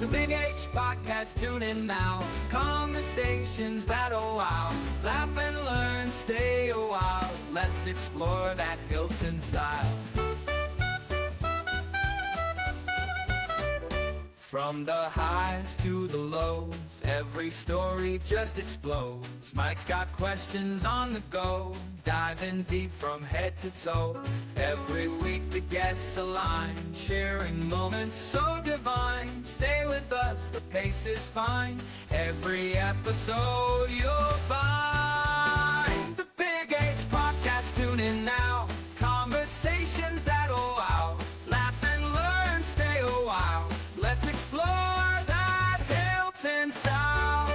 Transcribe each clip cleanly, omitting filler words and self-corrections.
The Big H Podcast, tune in now. Conversations that'll wow. Laugh and learn, stay a while. Let's explore that Hilton style. From the highs to the lows, every story just explodes. Mike's got questions on the go, diving deep from head to toe. Every week the guests align, sharing moments so divine. Stay with us, the pace is fine. Every episode you'll find. The Big H Podcast, tune in now. Conversations that'll wow. Laugh and learn, stay a while. Let's explore that Hilton style.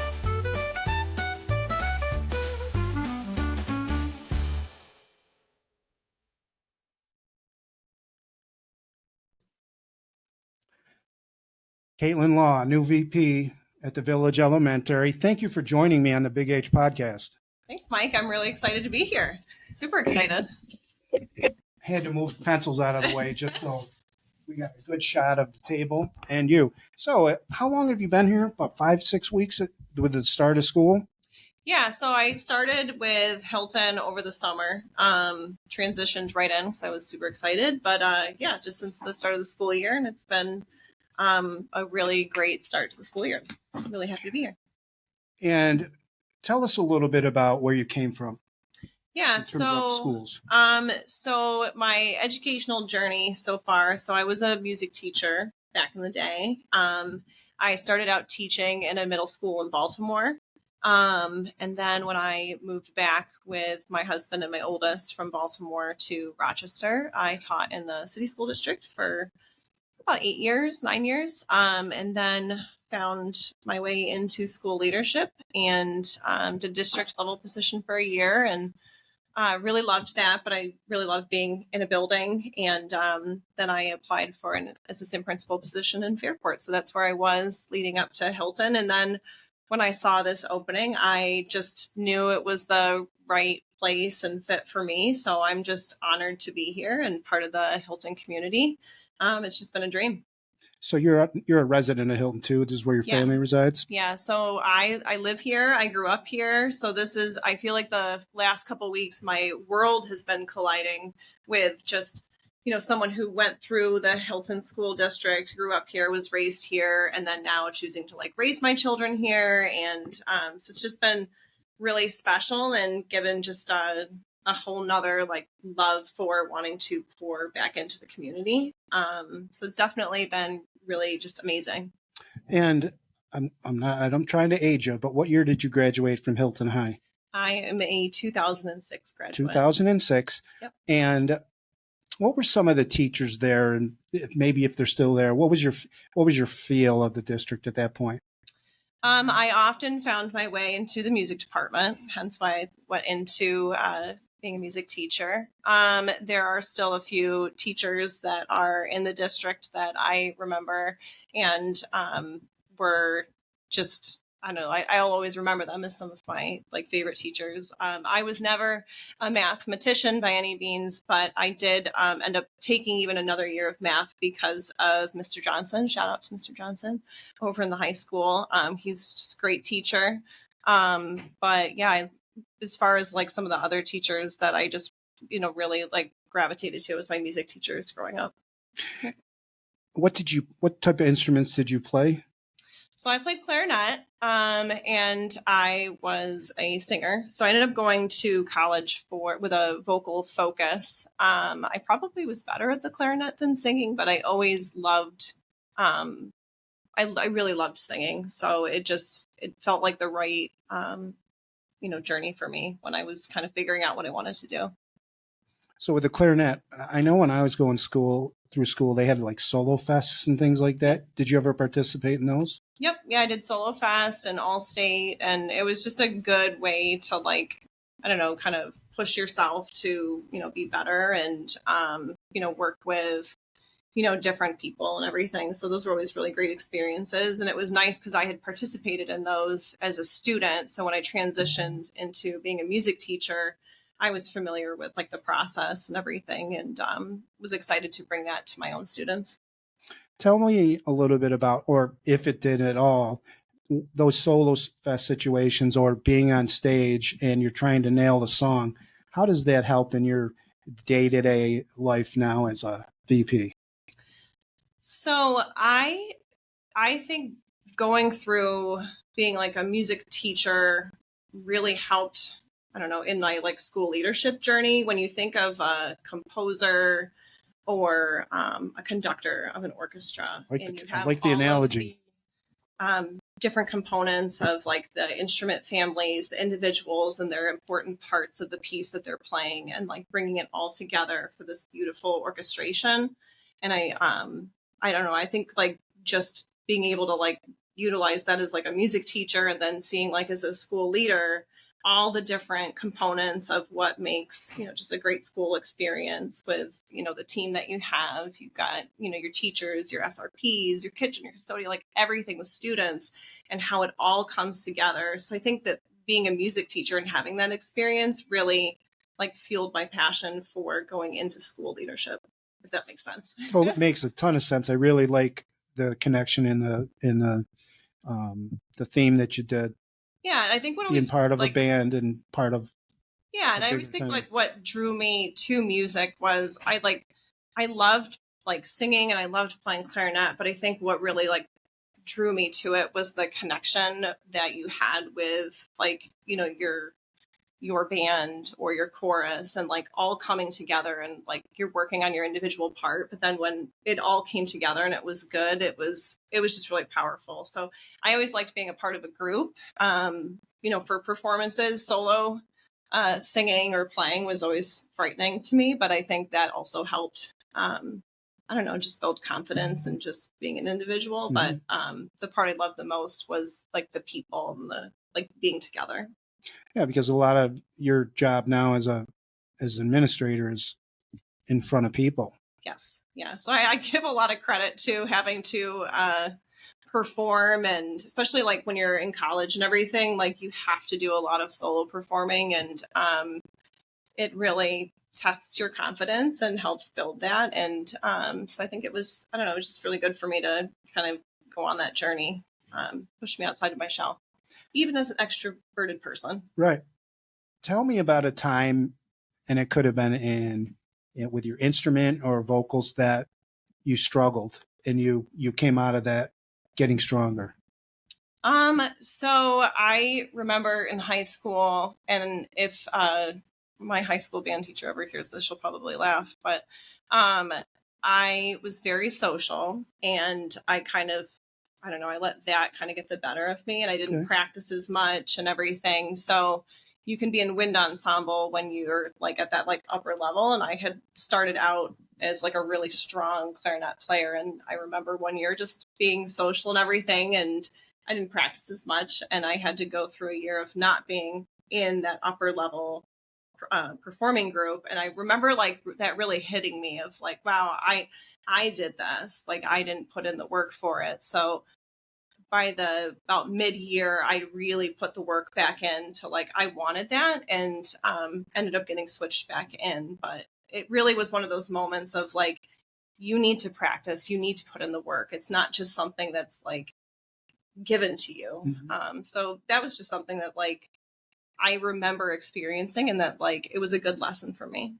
Caitlin Law, new VP at the Village Elementary. Thank you for joining me on the Big H Podcast. Thanks, Mike. I'm really excited to be here. Super excited. Had to move pencils out of the way just so we got a good shot of the table and you. So how long have you been here? About 5-6 weeks with the start of school? Yeah, so I started with Hilton over the summer, transitioned right in because I was super excited. But yeah, just since the start of the school year, and it's been a really great start to the school year. I'm really happy to be here. And tell us a little bit about where you came from. Yeah, in terms of schools. So my educational journey so far, so I was a music teacher back in the day. I started out teaching in a middle school in Baltimore. And then when I moved back with my husband and my oldest from Baltimore to Rochester, I taught in the city school district for about 9 years. And then found my way into school leadership and did district level position for a year, and really loved that, but I really loved being in a building. And then I applied for an assistant principal position in Fairport. So that's where I was leading up to Hilton. And then when I saw this opening, I just knew it was the right place and fit for me. So I'm just honored to be here and part of the Hilton community. It's just been a dream. So you're a resident of Hilton too. This is where your family resides? Yeah. So I live here. I grew up here. So I feel like the last couple of weeks, my world has been colliding with just, someone who went through the Hilton school district, grew up here, was raised here, and then now choosing to raise my children here. And so it's just been really special and given just a whole nother love for wanting to pour back into the community. So it's definitely been really just amazing. And I'm trying to age you, but what year did you graduate from Hilton High? I am a 2006 graduate. 2006. Yep. And what were some of the teachers there, and maybe if they're still there, what was your feel of the district at that point? I often found my way into the music department, hence why I went into being a music teacher. There are still a few teachers that are in the district that I remember and were just, I don't know, I'll always remember them as some of my favorite teachers. I was never a mathematician by any means, but I did end up taking even another year of math because of Mr. Johnson. Shout out to Mr. Johnson over in the high school. He's just a great teacher. But yeah, as far as some of the other teachers that I just, really gravitated to was my music teachers growing up. What type of instruments did you play? So I played clarinet, and I was a singer. So I ended up going to college with a vocal focus. I probably was better at the clarinet than singing, but I always loved, I really loved singing. So it felt like the right, journey for me when I was kind of figuring out what I wanted to do. So with the clarinet, I know when I was going through school, they had solo fests and things like that. Did you ever participate in those? Yep. Yeah, I did Solo Fest and All State, and it was just a good way to I don't know, kind of push yourself to, be better and, work with, different people and everything. So those were always really great experiences. And it was nice because I had participated in those as a student. So when I transitioned into being a music teacher, I was familiar with the process and everything, and was excited to bring that to my own students. Tell me a little bit about, or if it did at all, those solo fest situations or being on stage and you're trying to nail the song. How does that help in your day-to-day life now as a VP? So I think going through being like a music teacher really helped, I don't know, in my like school leadership journey. When you think of a composer or a conductor of an orchestra, and you I have like the all of analogy. the different components of like the instrument families, the individuals, and their important parts of the piece that they're playing, and like bringing it all together for this beautiful orchestration. And I don't know, I think like just being able to like utilize that as like a music teacher, and then seeing like as a school leader all the different components of what makes, you know, just a great school experience with, you know, the team that you have. You've got, you know, your teachers, your SRPs, your kitchen, your custodian, like everything, the students, and how it all comes together. So I think that being a music teacher and having that experience really like fueled my passion for going into school leadership, if that makes sense. Oh, that makes a ton of sense. I really like the connection in the theme that you did, Yeah, and I think what being always part of a like band and part of yeah, a and I always bigger think thing. like what drew me to music was I loved like singing and I loved playing clarinet, but I think what really like drew me to it was the connection that you had with like, you know, your band or your chorus, and like all coming together, and like you're working on your individual part, but then when it all came together and it was good, it was just really powerful. So I always liked being a part of a group. You know, for performances, solo singing or playing was always frightening to me, but I think that also helped, I don't know, just build confidence and just being an individual. Mhm. But the part I loved the most was like the people and the like being together. Yeah, because a lot of your job now as an administrator is in front of people. Yes. Yeah. So I give a lot of credit to having to perform, and especially like when you're in college and everything, like you have to do a lot of solo performing, and it really tests your confidence and helps build that. And so I think it was, I don't know, it was just really good for me to kind of go on that journey, push me outside of my shell, even as an extroverted person. Right. Tell me about a time, and it could have been with your instrument or vocals that you struggled and you came out of that getting stronger. So I remember in high school, and if my high school band teacher ever hears this, she'll probably laugh, but um I was very social, and I kind of, I don't know, I let that kind of get the better of me, and I didn't Okay. practice as much and everything. So you can be in wind ensemble when you're like at that like upper level, and I had started out as like a really strong clarinet player, and I remember one year just being social and everything, and I didn't practice as much, and I had to go through a year of not being in that upper level performing group. And I remember like that really hitting me of like, wow, I did this, like I didn't put in the work for it. So by the about mid-year, I really put the work back in to like I wanted that, and ended up getting switched back in. But it really was one of those moments of like, you need to practice, you need to put in the work. It's not just something that's like given to you. Mhm. So that was just something that like I remember experiencing, and that like it was a good lesson for me.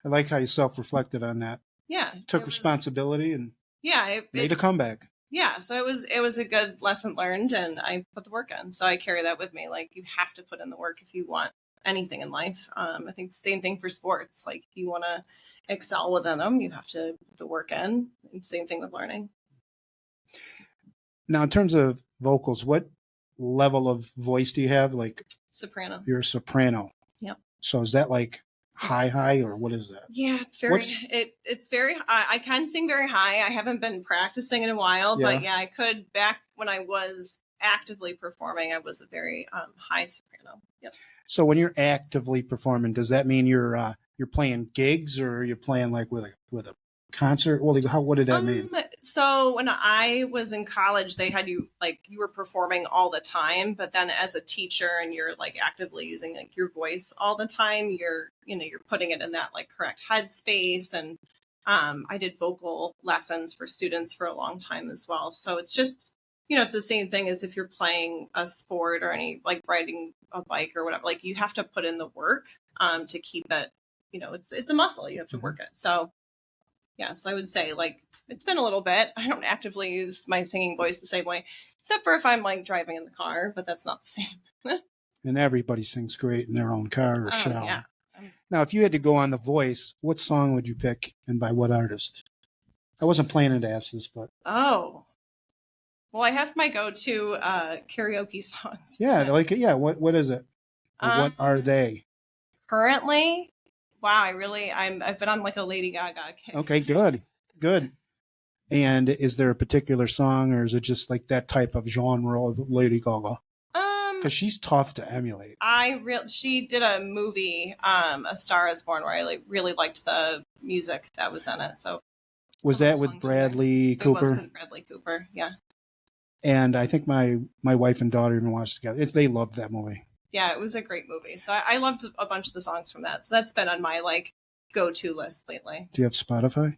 I like how you self-reflected on that, Yeah, took it was. responsibility, and Yeah, made a comeback. yeah. So it was a good lesson learned, and I put the work in. So I carry that with me. Like you have to put in the work if you want anything in life. I think the same thing for sports. Like if you want to excel within them, you have to put the work in. And same thing with learning. Now, in terms of vocals, what level of voice do you have? Like Soprano. you're a soprano. Yep. So is that like high, or what is that? Yeah, it's very What's it's very I can sing very high. I haven't been practicing in a while, but Yeah. yeah, I could back when I was actively performing. I was a very high soprano. Yep. So when you're actively performing, does that mean you're playing gigs, or you're playing like with a concert? Well, what did that mean? So when I was in college, they had you like you were performing all the time, but then as a teacher and you're like actively using like your voice all the time, you're, you know, you're putting it in that like correct headspace, and I did vocal lessons for students for a long time as well. So it's just, it's the same thing as if you're playing a sport or any like riding a bike or whatever. Like you have to put in the work to keep it, it's a muscle. You have to work it. So yes, I would say like it's been a little bit. I don't actively use my singing voice the same way, except for if I'm like driving in the car, but that's not the same. And everybody sings great in their own car or Oh, shower. yeah. Now, if you had to go on The Voice, what song would you pick and by what artist? I wasn't planning to ask this, but Oh, well, I have my go-to karaoke songs. yeah, like yeah. What is it? Or what are they? Currently, wow, I've been on like a Lady Gaga kick. Okay, good. And is there a particular song, or is it just like that type of genre of Lady Gaga? Because she's tough to emulate. She did a movie, A Star Is Born, where I like really liked the music that was in it. So was that with Bradley Cooper? It was with Bradley Cooper, yeah. And I think my wife and daughter even watched it together. They loved that movie. Yeah, it was a great movie. So I loved a bunch of the songs from that. So that's been on my like go-to list lately. Do you have Spotify?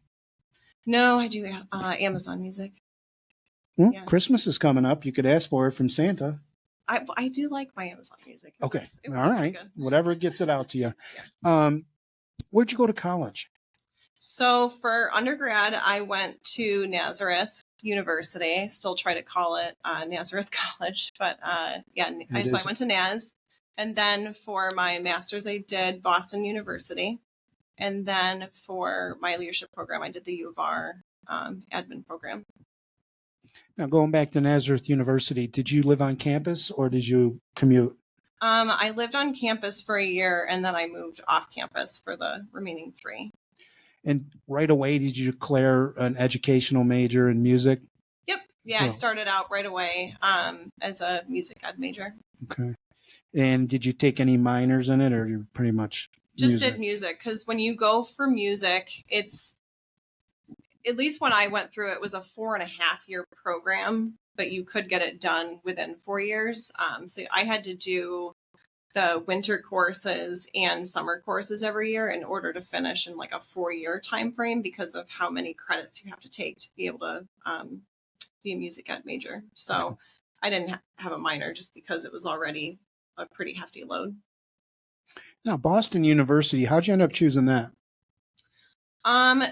No, I do have Amazon Music. Well, yeah. Christmas is coming up. You could ask for it from Santa. I do like my Amazon Music. Okay. It was all right. Good. Whatever gets it out to you. Yeah. Where'd you go to college? So for undergrad, I went to Nazareth University. I still try to call it Nazareth College, but I went to Naz. And then for my master's, I did Boston University. And then for my leadership program, I did the U of R admin program. Now, going back to Nazareth University, did you live on campus or did you commute? I lived on campus for a year, and then I moved off campus for the remaining 3. And right away, did you declare an educational major in music? Yep. Yeah, I started out right away as a music ed major. Okay. And did you take any minors in it, or you pretty much just did music? Because when you go for music, it's, at least when I went through it, was a 4.5-year program, but you could get it done within 4 years. So I had to do the winter courses and summer courses every year in order to finish in like a 4-year time frame because of how many credits you have to take to be able to be a music ed major. So I didn't have a minor just because it was already a pretty hefty load. Now, Boston University, how'd you end up choosing that?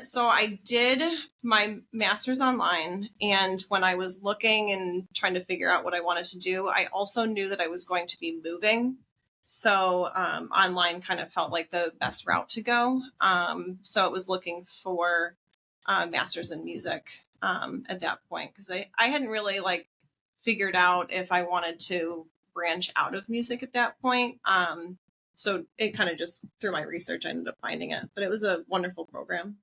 So I did my master's online, and when I was looking and trying to figure out what I wanted to do, I also knew that I was going to be moving. So online kind of felt like the best route to go. So it was looking for master's in music at that point, because I hadn't really like figured out if I wanted to branch out of music at that point. So it kind of just through my research, I ended up finding it, but it was a wonderful program.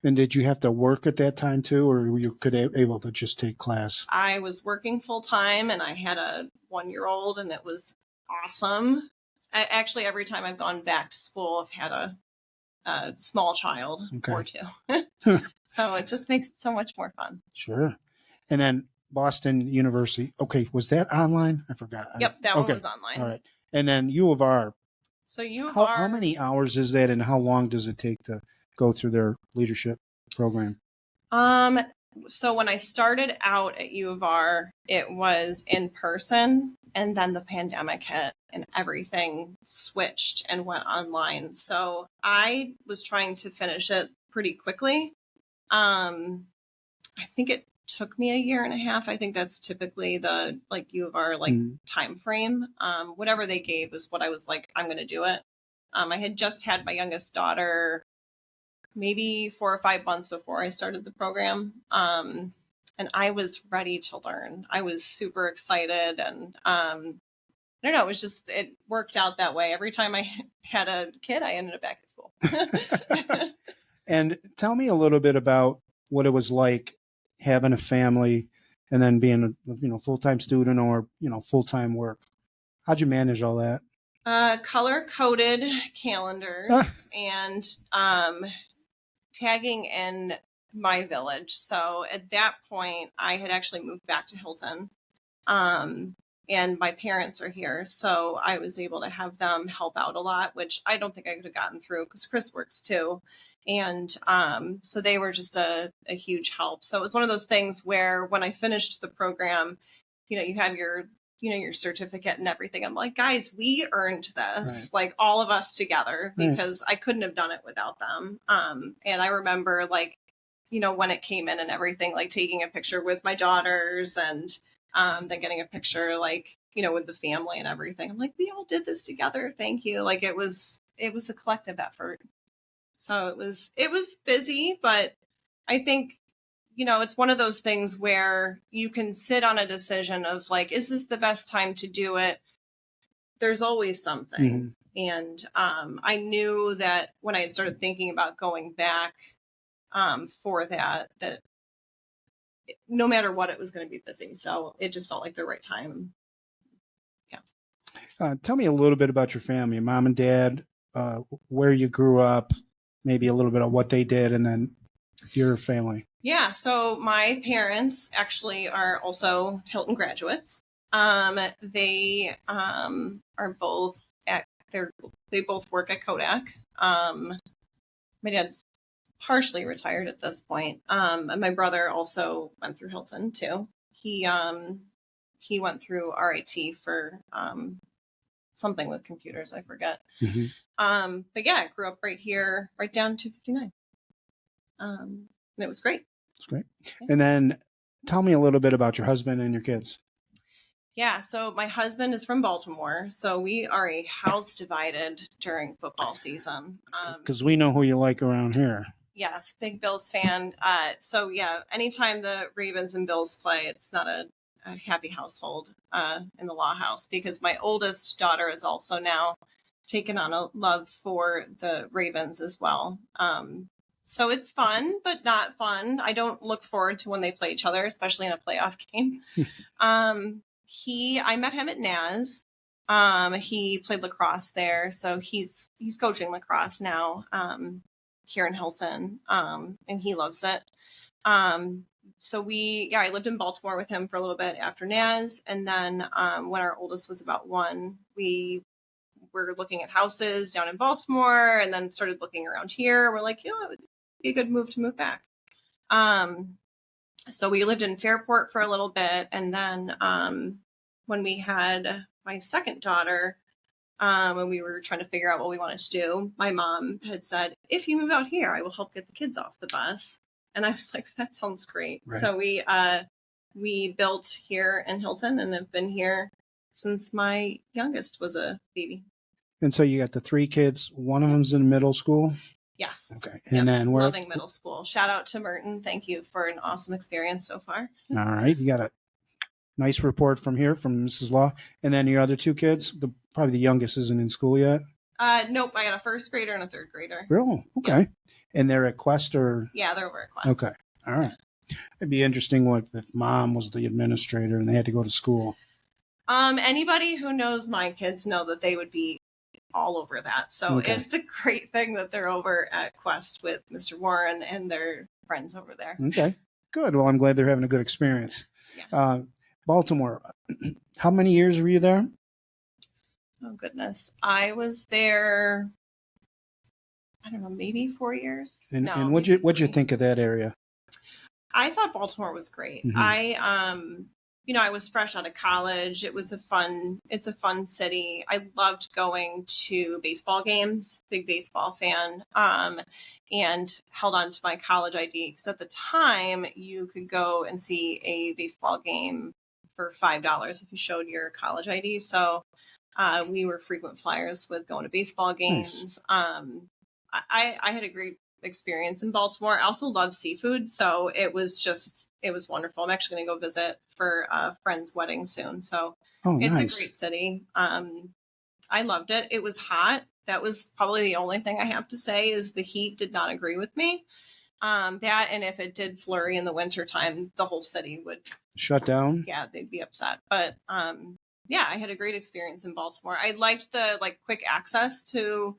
And did you have to work at that time too, or were you able to just take class? I was working full time, and I had a 1-year-old, and it was awesome. Actually, every time I've gone back to school, I've had a small child or 2. So it just makes it so much more fun. Sure. And then Boston University. Okay. Was that online? I forgot. Yep. That one was online. All right. And then U of R. So U of R. How many hours is that, and how long does it take to go through their leadership program? So when I started out at U of R, it was in person, and then the pandemic hit and everything switched and went online. So I was trying to finish it pretty quickly. I think it took me 1.5 years. I think that's typically the like U of R time frame. Whatever they gave is what I was like, I'm going to do it. I had just had my youngest daughter maybe 4 or 5 months before I started the program. And I was ready to learn. I was super excited. And I don't know, it worked out that way. Every time I had a kid, I ended up back at school. And tell me a little bit about what it was like having a family and then being a full-time student or, full-time work. How'd you manage all that? Color-coded calendars and tagging in my village. So at that point, I had actually moved back to Hilton, and my parents are here. So I was able to have them help out a lot, which I don't think I could have gotten through because Chris works too. And so they were just a huge help. So it was one of those things where when I finished the program, you have your certificate and everything. I'm like, guys, we earned this, like all of us together, because I couldn't have done it without them. And I remember when it came in and everything, like taking a picture with my daughters and then getting a picture with the family and everything. I'm like, we all did this together. Thank you. Like it was a collective effort. So it was busy, but I think, it's one of those things where you can sit on a decision of like, is this the best time to do it? There's always something. And I knew that when I had started thinking about going back for that no matter what, it was going to be busy. So it just felt like the right time. Yeah. Tell me a little bit about your family, mom and dad, where you grew up, maybe a little bit of what they did, and then your family. Yeah. So my parents actually are also Hilton graduates. They are both they both work at Kodak. My dad's partially retired at this point. And my brother also went through Hilton too. He went through RIT for something with computers, I forget. But yeah, I grew up right here, right down 259. And it was great. That's great. Yeah. And then tell me a little bit about your husband and your kids. Yeah, so my husband is from Baltimore, so we are a house divided during football season. Because we know who you like around here. Yes, big Bills fan. So yeah, anytime the Ravens and Bills play, it's not a happy household in the Law House, because my oldest daughter is also now taken on a love for the Ravens as well. So it's fun, but not fun. I don't look forward to when they play each other, especially in a playoff game. I met him at Naz. He played lacrosse there, so he's coaching lacrosse now here in Hilton, and he loves it. So I lived in Baltimore with him for a little bit after Naz, and then when our oldest was about 1, we were looking at houses down in Baltimore, and then started looking around here. We're like, it would be a good move to move back. So we lived in Fairport for a little bit, and then when we had my second daughter, when we were trying to figure out what we wanted to do, my mom had said, if you move out here, I will help get the kids off the bus. And I was like, that sounds great. Right. So we built here in Hilton and have been here since my youngest was a baby. And so you got the 3 kids. One of them's in middle school? Yes. Okay. And then we're loving middle school. Shout out to Merton. Thank you for an awesome experience so far. All right. You got a nice report from Mrs. Law. And then your other 2 kids, probably the youngest isn't in school yet? Nope. I got a first grader and a third grader. Really? Okay. Yeah. And they're at Quest or? Yeah, they're over at Quest. Okay. All right. It'd be interesting if mom was the administrator and they had to go to school. Anybody who knows my kids know that they would be all over that. So It's a great thing that they're over at Quest with Mr. Warren and their friends over there. Okay, good. Well, I'm glad they're having a good experience. Yeah. Baltimore, how many years were you there? Oh, goodness. I was there, I don't know, maybe 4 years. And what'd you think of that area? I thought Baltimore was great. Mm-hmm. I was fresh out of college. It's a fun city. I loved going to baseball games, big baseball fan, and held on to my college ID because at the time you could go and see a baseball game for $5 if you showed your college ID. So we were frequent flyers with going to baseball games. Nice. I had a great experience in Baltimore. I also love seafood, so it was wonderful. I'm actually going to go visit for a friend's wedding soon, so it's nice. A great city. I loved it. It was hot. That was probably the only thing I have to say is the heat did not agree with me. That and if it did flurry in the wintertime, the whole city would shut down. Yeah, they'd be upset. But yeah, I had a great experience in Baltimore. I liked the quick access to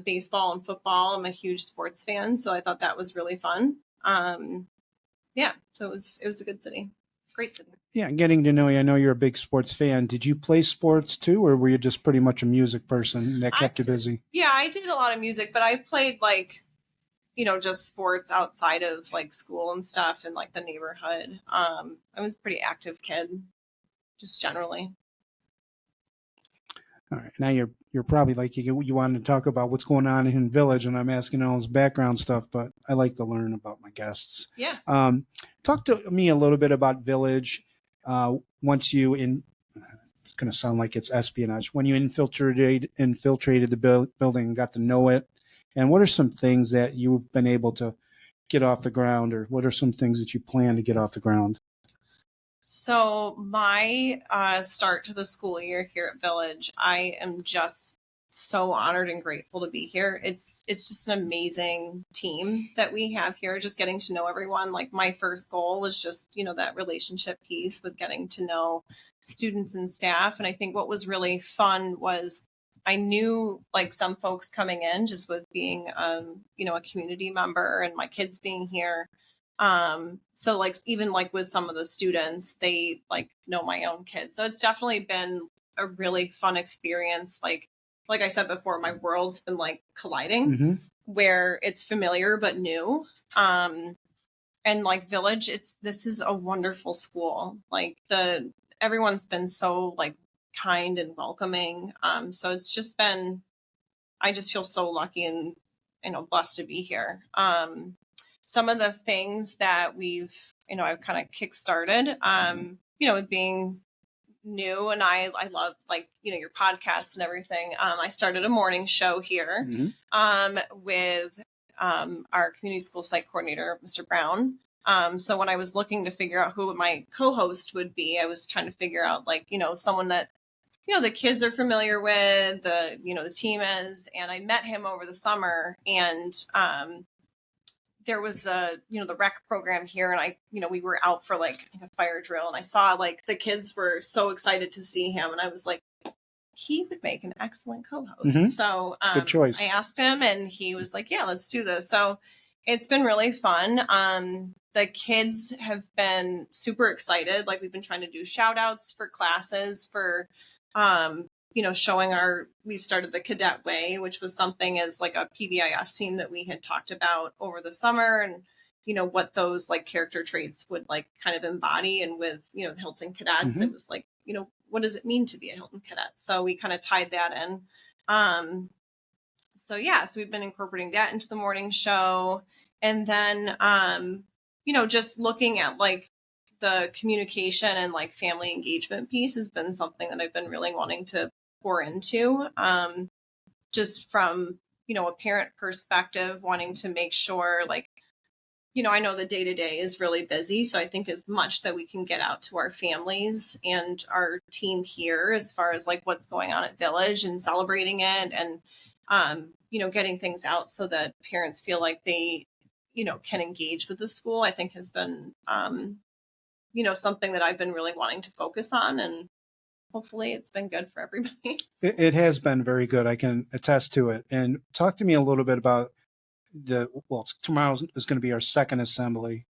baseball and football. I'm a huge sports fan, so I thought that was really fun. Yeah, so it was a good city. Great city. Yeah, getting to know you, I know you're a big sports fan. Did you play sports too, or were you just pretty much a music person that kept you busy? Yeah, I did a lot of music, but I played just sports outside of like school and stuff and like the neighborhood. I was a pretty active kid, just generally. All right. Now you're probably like you wanted to talk about what's going on in Village, and I'm asking all this background stuff, but I like to learn about my guests. Yeah. Talk to me a little bit about Village. Once you it's going to sound like it's espionage. When you infiltrated the building, and got to know it, and what are some things that you've been able to get off the ground, or what are some things that you plan to get off the ground? So my start to the school year here at Village, I am just so honored and grateful to be here. It's just an amazing team that we have here, just getting to know everyone. Like my first goal was just, that relationship piece with getting to know students and staff. And I think what was really fun was I knew like some folks coming in just with being, a community member and my kids being here. So like even like with some of the students, they like know my own kids. So it's definitely been a really fun experience. Like I said before, my world's been like colliding where it's familiar but new. And like Village, this is a wonderful school. Like everyone's been so like kind and welcoming. So it's just been, I just feel so lucky and blessed to be here. Some of the things that I've kind of kickstarted, with being new, and I love like, your podcast and everything. I started a morning show here, with, our community school site coordinator, Mr. Brown. So when I was looking to figure out who my co-host would be, I was trying to figure out like, someone that, the kids are familiar with, the team is, and I met him over the summer, and, there was the rec program here, and we were out for like I think a fire drill, and I saw like the kids were so excited to see him, and I was like, he would make an excellent co-host. So good choice. I asked him, and he was like, yeah, let's do this. So it's been really fun. The kids have been super excited. Like we've been trying to do shout outs for classes for showing we've started the Cadet Way, which was something as like a PBIS team that we had talked about over the summer, and, what those like character traits would like kind of embody. And with, the Hilton Cadets, it was like, what does it mean to be a Hilton Cadet? So we kind of tied that in. So we've been incorporating that into the morning show. And then, just looking at like the communication and like family engagement piece has been something that I've been really wanting to pour into, just from, a parent perspective, wanting to make sure like, I know the day to day is really busy. So I think as much that we can get out to our families and our team here, as far as like what's going on at Village and celebrating it, and, getting things out so that parents feel like they, can engage with the school, I think has been, something that I've been really wanting to focus on, and hopefully it's been good for everybody. It has been very good. I can attest to it. And talk to me a little bit about tomorrow is going to be our second assembly.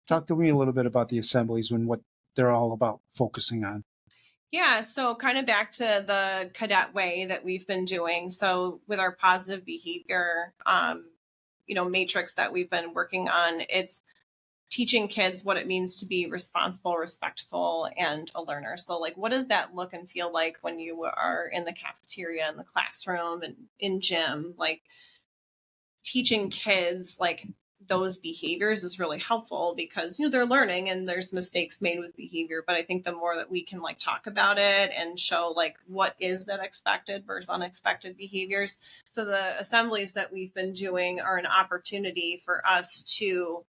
Talk to me a little bit about the assemblies and what they're all about focusing on. Yeah, so kind of back to the Cadet Way that we've been doing. So with our positive behavior, matrix that we've been working on, it's teaching kids what it means to be responsible, respectful, and a learner. So like, what does that look and feel like when you are in the cafeteria, in the classroom, and in gym? Like teaching kids like those behaviors is really helpful because, they're learning and there's mistakes made with behavior. But I think the more that we can like talk about it and show like what is that expected versus unexpected behaviors. So the assemblies that we've been doing are an opportunity for us to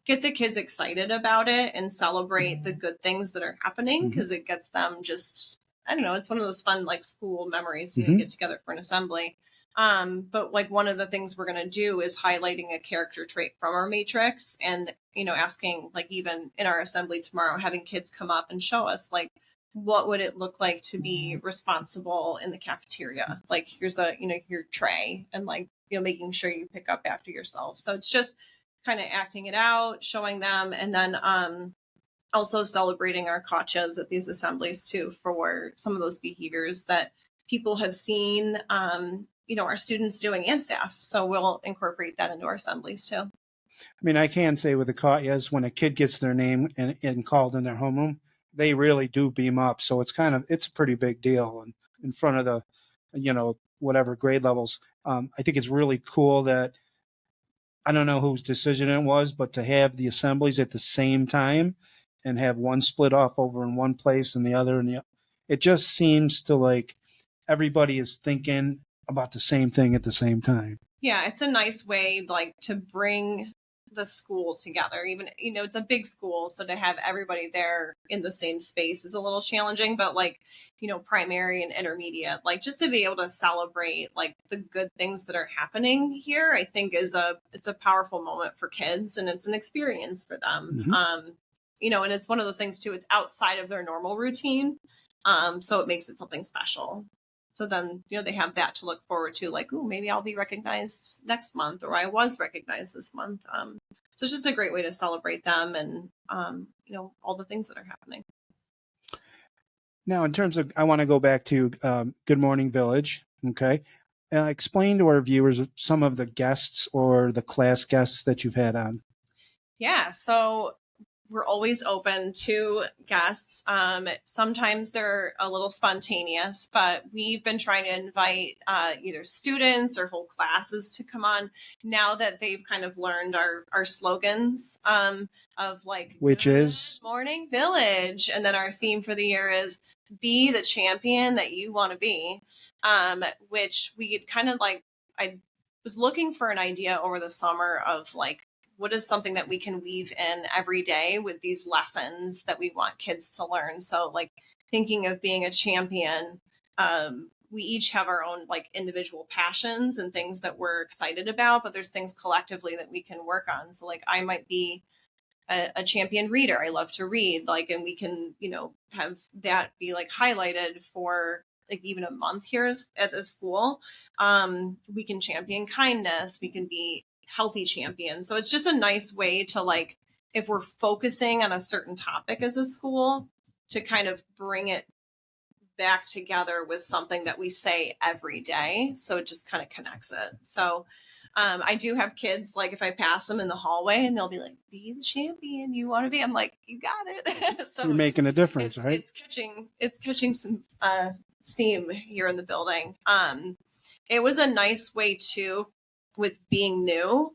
get the kids excited about it and celebrate the good things that are happening, because it gets them just, I don't know, it's one of those fun like school memories, you get together for an assembly. But like one of the things we're going to do is highlighting a character trait from our matrix, and, asking like even in our assembly tomorrow, having kids come up and show us like, what would it look like to be responsible in the cafeteria? Like here's your tray, and like, making sure you pick up after yourself. So it's just kind of acting it out, showing them, and then also celebrating our kachas at these assemblies too for some of those behaviors that people have seen, our students doing and staff. So we'll incorporate that into our assemblies too. I mean, I can say with the Katyas, when a kid gets their name and called in their homeroom, they really do beam up. So it's a pretty big deal in front of the, whatever grade levels. I think it's really cool that, I don't know whose decision it was, but to have the assemblies at the same time and have one split off over in one place and the other, it just seems to like everybody is thinking about the same thing at the same time. Yeah, it's a nice way like to bring the school together. Even, it's a big school, so to have everybody there in the same space is a little challenging, but like, primary and intermediate, like just to be able to celebrate like the good things that are happening here, I think it's a powerful moment for kids, and it's an experience for them. Mhm. And it's one of those things too, it's outside of their normal routine. So it makes it something special. So then, they have that to look forward to, like, oh, maybe I'll be recognized next month, or I was recognized this month. So it's just a great way to celebrate them and, all the things that are happening. Now, in terms of, I want to go back to Good Morning Village. Okay. Explain to our viewers some of the guests or the class guests that you've had on. Yeah. So we're always open to guests. Sometimes they're a little spontaneous, but we've been trying to invite either students or whole classes to come on now that they've kind of learned our slogans of like, which is Morning Village. And then our theme for the year is be the champion that you want to be, which we kind of like, I was looking for an idea over the summer of like, what is something that we can weave in every day with these lessons that we want kids to learn? So like thinking of being a champion, we each have our own like individual passions and things that we're excited about, but there's things collectively that we can work on. So like I might be a champion reader. I love to read, like, and we can, have that be like highlighted for like even a month here at the school. We can champion kindness. We can be healthy champions. So it's just a nice way to like, if we're focusing on a certain topic as a school, to kind of bring it back together with something that we say every day. So it just kind of connects it. So I do have kids, like if I pass them in the hallway and they'll be like, be the champion you want to be. I'm like, you got it. So you're making a difference, right? It's catching some steam here in the building. It was a nice way too, with being new,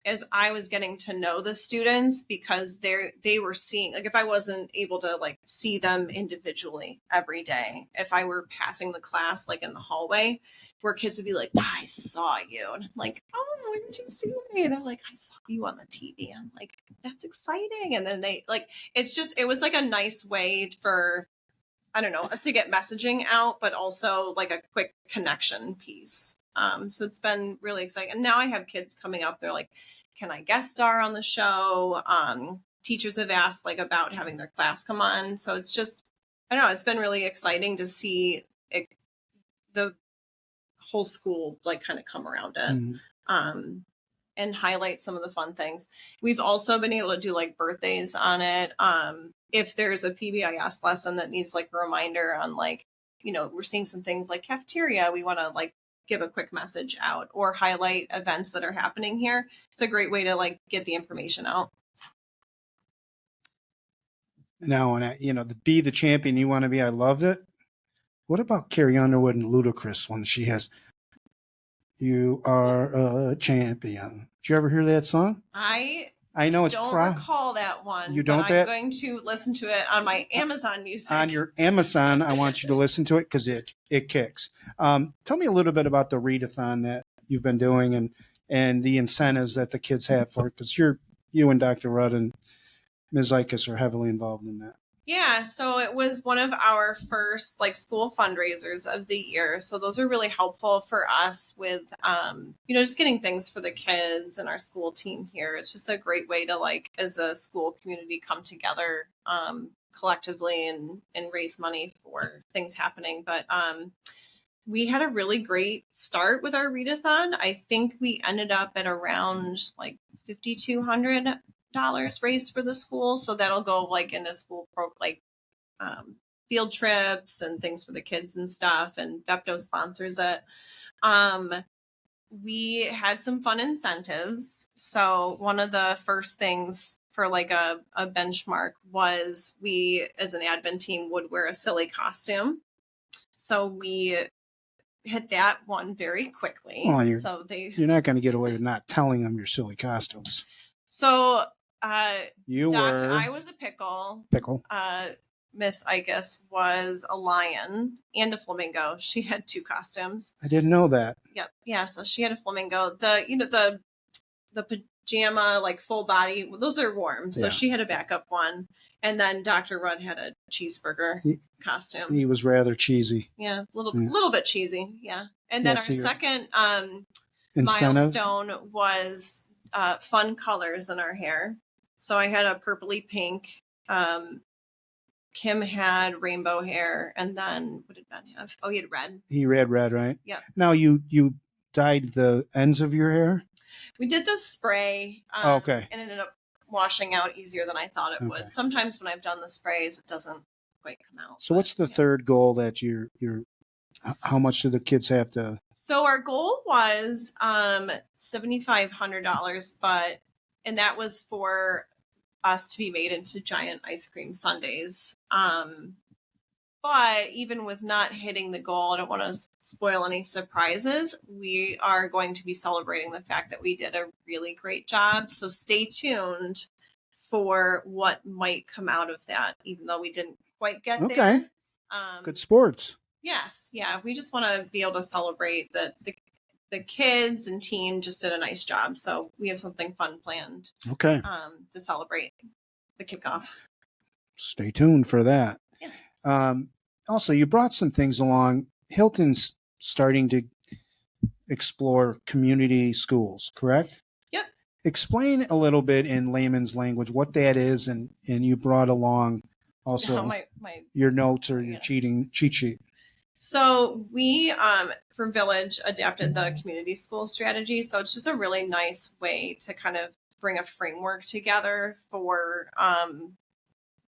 as I was getting to know the students, because they were seeing, like if I wasn't able to like see them individually every day, if I were passing the class like in the hallway, where kids would be like, I saw you. And I'm like, oh, where did you see me? And they're like, I saw you on the TV. I'm like, that's exciting. And then they like, it was like a nice way for, I don't know, us to get messaging out, but also like a quick connection piece. So it's been really exciting. And now I have kids coming up. They're like, can I guest star on the show? Teachers have asked like about having their class come on. So it's just, I don't know, it's been really exciting to see the whole school like kind of come around it. And highlight some of the fun things. We've also been able to do like birthdays on it. If there's a PBIS lesson that needs like a reminder on like, we're seeing some things like cafeteria, we want to like give a quick message out or highlight events that are happening here. It's a great way to like get the information out. Now, the be the champion you want to be, I loved it. What about Carrie Underwood and Ludacris when she has, you are a champion? Did you ever hear that song? I know it's don't recall that one. You don't? I'm going to listen to it on my Amazon Music. On your Amazon, I want you to listen to it because it kicks. Tell me a little bit about the Readathon that you've been doing and the incentives that the kids have for it, because you and Dr. Rudd and Ms. Ikas are heavily involved in that. Yeah, so it was one of our first like school fundraisers of the year. So those are really helpful for us with, just getting things for the kids and our school team here. It's just a great way to like, as a school community, come together collectively and raise money for things happening. But we had a really great start with our readathon. I think we ended up at around like $5,200 raised for the school. So that'll go like into school field trips and things for the kids and stuff. And Bepto sponsors it. We had some fun incentives. So one of the first things for like a benchmark was we, as an admin team, would wear a silly costume. So we hit that one very quickly. Well, you're not going to get away with not telling them your silly costumes. So I was a pickle. Pickle. Miss Ikas was a lion and a flamingo. She had 2 costumes. I didn't know that. Yep. Yeah. So she had a flamingo. The pajama, like full body, those are warm. So she had a backup one. And then Dr. Rudd had a cheeseburger costume. He was rather cheesy. Yeah. A little bit cheesy. Yeah. And then our second milestone was fun colors in our hair. So I had a purpley pink. Kim had rainbow hair, and then what did Ben have? Oh, he had red. He had red, right? Yeah. Now you dyed the ends of your hair? We did the spray. Okay. And it ended up washing out easier than I thought it would. Sometimes when I've done the sprays, it doesn't quite come out. So what's the third goal that you're how much do the kids have to? So our goal was $7,500, and that was for us to be made into giant ice cream sundaes. But even with not hitting the goal, I don't want to spoil any surprises. We are going to be celebrating the fact that we did a really great job. So stay tuned for what might come out of that, even though we didn't quite get there. Good sports. Yes. Yeah. We just want to be able to celebrate that the kids and team just did a nice job. So we have something fun planned. Okay. To celebrate the kickoff. Stay tuned for that. Yeah. Also, you brought some things along. Hilton's starting to explore community schools, correct? Yep. Explain a little bit in layman's language what that is, and you brought along also your notes or your cheat sheet. So we, for Village, adapted the community school strategy. So it's just a really nice way to kind of bring a framework together for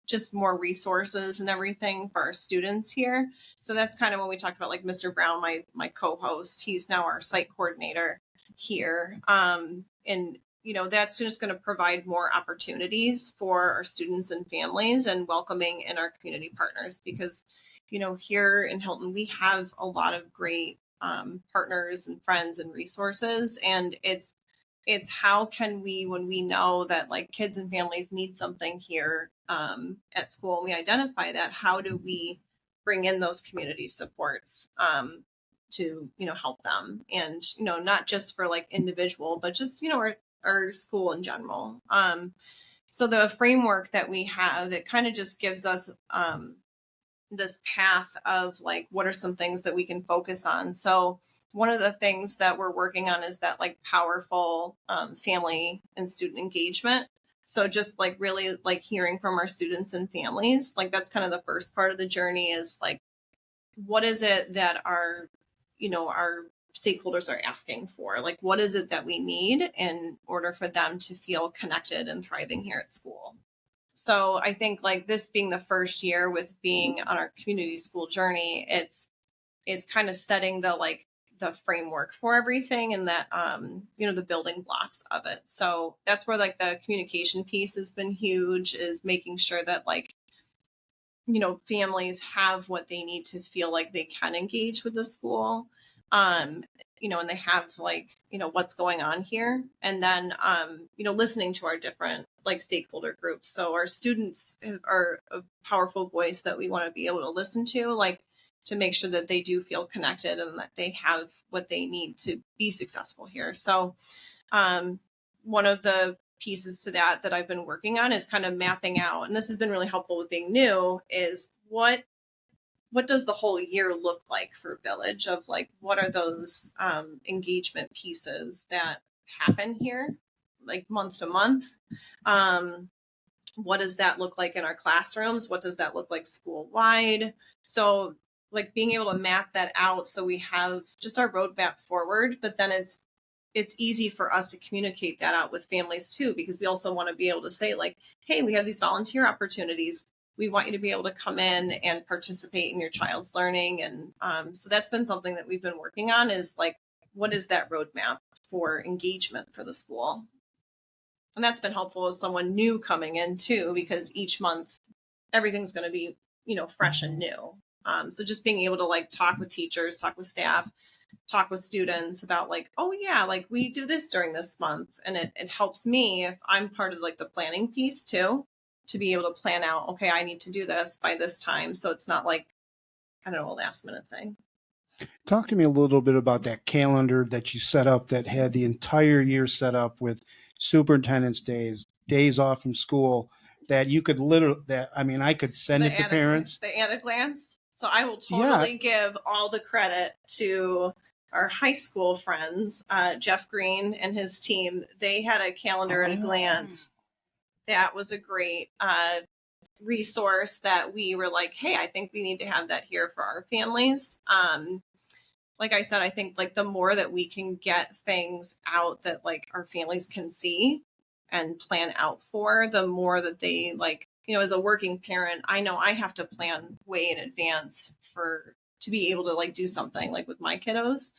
just more resources and everything for our students here. So that's kind of when we talked about like Mr. Brown, my co-host, he's now our site coordinator here. And, that's just going to provide more opportunities for our students and families and welcoming in our community partners because, here in Hilton, we have a lot of great partners and friends and resources. And it's how can we, when we know that like kids and families need something here at school, and we identify that, how do we bring in those community supports to, help them and, not just for like individual, but just, our school in general. So the framework that we have, it kind of just gives us this path of like, what are some things that we can focus on? So one of the things that we're working on is that like powerful family and student engagement. So just like really like hearing from our students and families, like that's kind of the first part of the journey is like, what is it that our stakeholders are asking for? Like, what is it that we need in order for them to feel connected and thriving here at school? So I think like this being the first year with being on our community school journey, it's kind of setting the framework for everything and that, the building blocks of it. So that's where like the communication piece has been huge, is making sure that like, families have what they need to feel like they can engage with the school. And they have like, what's going on here. And then, listening to our different like stakeholder groups. So our students are a powerful voice that we want to be able to listen to, like to make sure that they do feel connected and that they have what they need to be successful here. So one of the pieces to that I've been working on is kind of mapping out, and this has been really helpful with being new, is what does the whole year look like for Village, of like, what are those engagement pieces that happen here, like month to month? What does that look like in our classrooms? What does that look like school wide? So like being able to map that out so we have just our roadmap forward, but then it's easy for us to communicate that out with families too, because we also want to be able to say like, hey, we have these volunteer opportunities. We want you to be able to come in and participate in your child's learning. And so that's been something that we've been working on, is like what is that roadmap for engagement for the school? And that's been helpful as someone new coming in too, because each month everything's going to be, fresh and new. So just being able to like talk with teachers, talk with staff, talk with students about like, oh yeah, like we do this during this month. And it helps me if I'm part of like the planning piece too, to be able to plan out, okay, I need to do this by this time. So it's not like, I don't know, a last minute thing. Talk to me a little bit about that calendar that you set up that had the entire year set up with superintendent's days, days off from school, that you could I could send it to parents. The at a glance. So I will totally give all the credit to our high school friends, Jeff Green and his team. They had a calendar at a glance. That was a great resource that we were like, hey, I think we need to have that here for our families. Like I said, I think like the more that we can get things out that like our families can see and plan out for, the more that they like, as a working parent, I know I have to plan way in advance to be able to like do something like with my kiddos.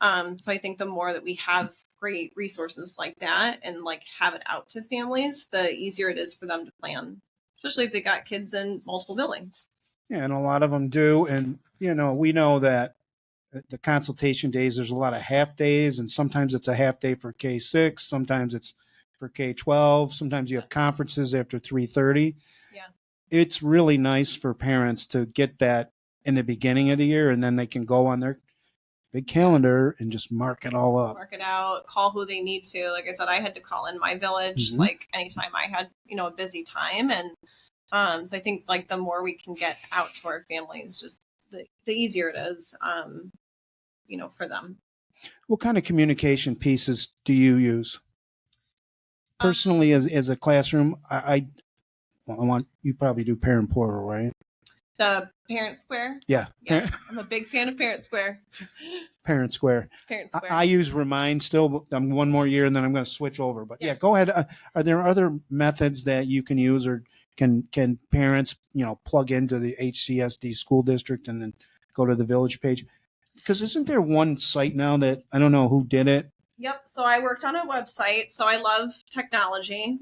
So I think the more that we have great resources like that and like have it out to families, the easier it is for them to plan, especially if they got kids in multiple buildings. Yeah, and a lot of them do. And, we know that the consultation days, there's a lot of half days, and sometimes it's a half day for K-6, sometimes it's for K-12, sometimes you have conferences after 3:30. Yeah. It's really nice for parents to get that in the beginning of the year, and then they can go on their big calendar and just mark it all up. Mark it out, call who they need to. Like I said, I had to call in my village, like anytime I had, a busy time. And so I think like the more we can get out to our families, just the easier it is, for them. What kind of communication pieces do you use? Personally, as a classroom, I want, you probably do Parent Portal, right? The Parent Square? Yeah. I'm a big fan of Parent Square. Parent Square. I use Remind still. I'm one more year and then I'm going to switch over. But yeah, go ahead. Are there other methods that you can use, or can parents, plug into the HCSD school district and then go to the village page? Because isn't there one site now that I don't know who did it? Yep. So I worked on a website. So I love technology.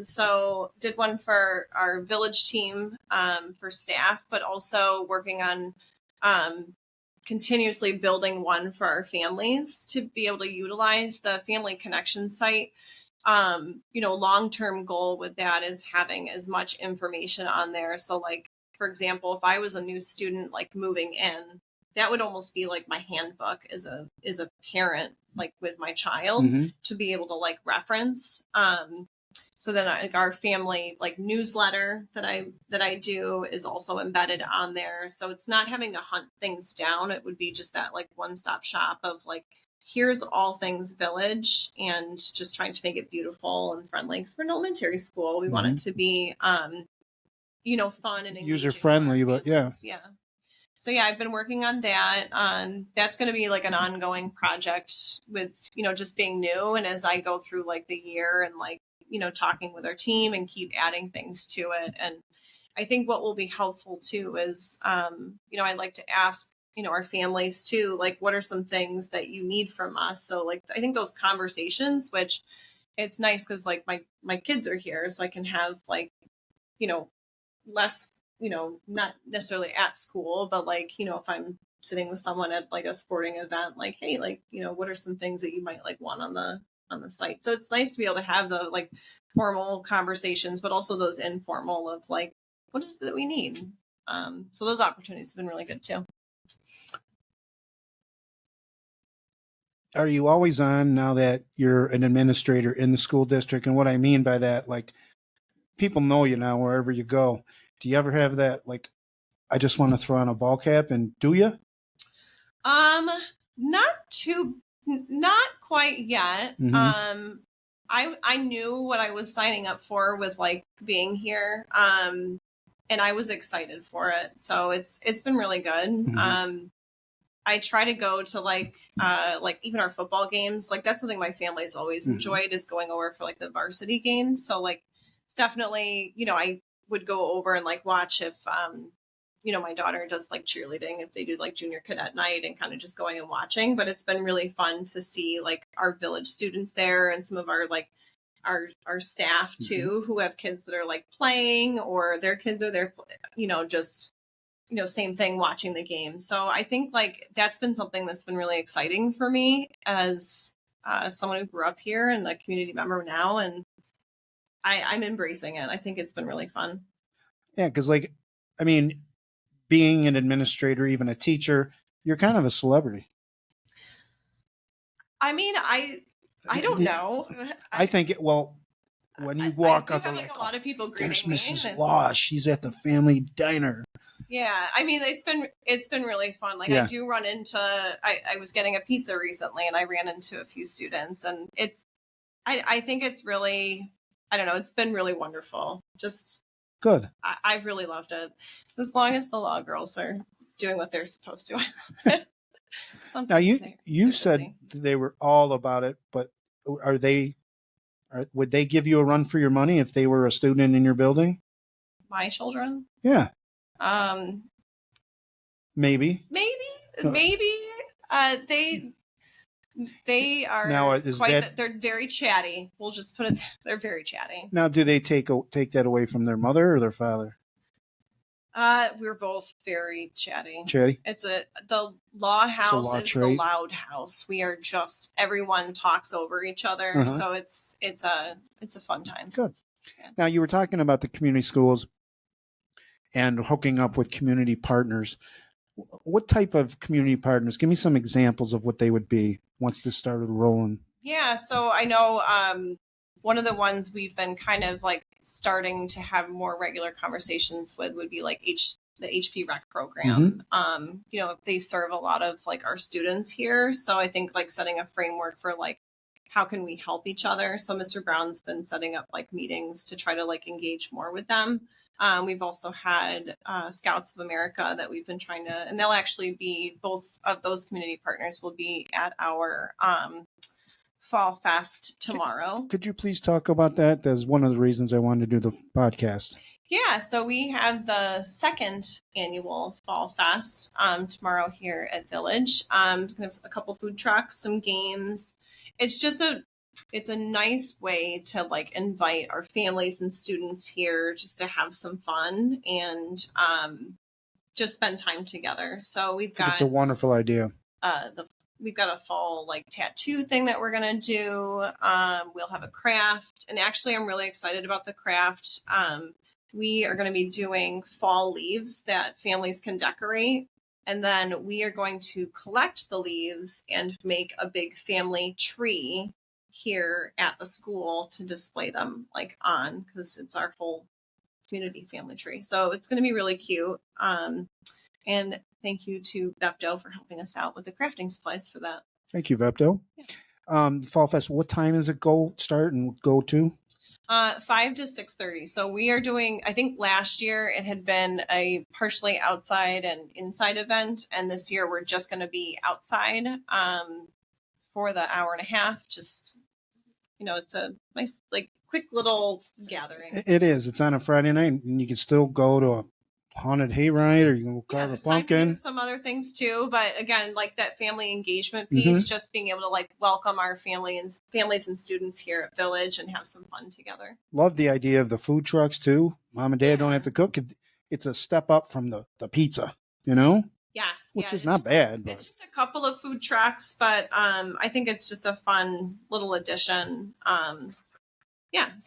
So did one for our village team for staff, but also working on continuously building one for our families to be able to utilize the Family Connection site. Long-term goal with that is having as much information on there. So like, for example, if I was a new student, like moving in, that would almost be like my handbook as a parent, like with my child, to be able to like reference. So then our family like newsletter that I do is also embedded on there. So it's not having to hunt things down. It would be just that like one-stop shop of like, here's all things village, and just trying to make it beautiful and friendly. Because we're an elementary school, we want it to be, fun and user friendly. But yeah. So yeah, I've been working on that. That's going to be like an ongoing project with, just being new. And as I go through like the year and like, talking with our team and keep adding things to it. And I think what will be helpful too is, I'd like to ask, our families too, like, what are some things that you need from us? So like, I think those conversations, which it's nice because like my kids are here, so I can have like, less, not necessarily at school, but like, if I'm sitting with someone at like a sporting event, like, hey, like, what are some things that you might like want on the site? So it's nice to be able to have the like formal conversations, but also those informal of like, what is it that we need? So those opportunities have been really good too. Are you always on now that you're an administrator in the school district? And what I mean by that, like, people know you now wherever you go. Do you ever have that, like, I just want to throw on a ball cap, and do you? Not quite yet. I knew what I was signing up for with like being here. And I was excited for it. So it's been really good. I try to go to like even our football games. Like that's something my family's always enjoyed, is going over for like the varsity games. So like it's definitely, I would go over and like watch if my daughter does like cheerleading if they do like junior cadet night and kind of just going and watching. But it's been really fun to see like our village students there and some of our like our staff too, who have kids that are like playing or their kids are there, just same thing, watching the game. So I think like that's been something that's been really exciting for me as someone who grew up here and a community member now, and I'm embracing it. I think it's been really fun. Yeah, because like, I mean, being an administrator, even a teacher, you're kind of a celebrity. I mean, I don't know. I think well, when you walk I up, do have like, like a lot of people there's greeting me. Mrs. Law. She's at the family diner. Yeah, I mean, it's been really fun. Like Yeah. I do run into. I was getting a pizza recently, and I ran into a few students, and I think it's really, I don't know, it's been really wonderful. Just Good. I've really loved it. As long as the law girls are doing what they're supposed to. Sometimes Now you they're said busy. they were all about it, but would they give you a run for your money if they were a student in your building? My children. Yeah, Maybe. Uh, They are Now, is that- they're very chatty. We'll just put it. They're very chatty. Now, do they take that away from their mother or their father? We're both very chatty. Chatty. The law house law is trait. the loud house. We are just, everyone talks over each other, so it's a fun time. Good. Yeah. Now, you were talking about the community schools and hooking up with community partners. What type of community partners? Give me some examples of what they would be once this started rolling. Yeah, so I know one of the ones we've been kind of like starting to have more regular conversations with would be like the HP Rec program. They serve a lot of like our students here, so I think like setting a framework for like how can we help each other. So Mr. Brown's been setting up like meetings to try to like engage more with them. We've also had Scouts of America that we've been trying to, and they'll actually be, both of those community partners will be at our Fall Fest tomorrow. Could you please talk about that? That's one of the reasons I wanted to do the podcast. Yeah, so we have the second annual Fall Fest tomorrow here at Village. Gonna have a couple food trucks, some games. It's a nice way to like invite our families and students here just to have some fun and just spend time together. So It's a wonderful idea. We've got a fall like tattoo thing that we're gonna do. We'll have a craft, and actually I'm really excited about the craft. We are going to be doing fall leaves that families can decorate, and then we are going to collect the leaves and make a big family tree here at the school to display them like on, because it's our whole community family tree. So it's going to be really cute. And thank you to Bepto for helping us out with the crafting supplies for that. Thank you, Vepto. Yeah. Fall Fest, what time does it start and go to? 5 to 6:30. So we are doing, I think last year it had been a partially outside and inside event. And this year we're just going to be outside for the hour and a half. Just, it's a nice, like quick little gathering. It is. It's on a Friday night and you can still go to a haunted hayride, or you can go carve a pumpkin. Some other things too, but again, like that family engagement piece, just being able to like welcome our families and students here at Village and have some fun together. Love the idea of the food trucks too. Mom and Dad don't have to cook. It's a step up from the pizza, Yes, which is not bad. But it's just a couple of food trucks, but I think it's just a fun little addition.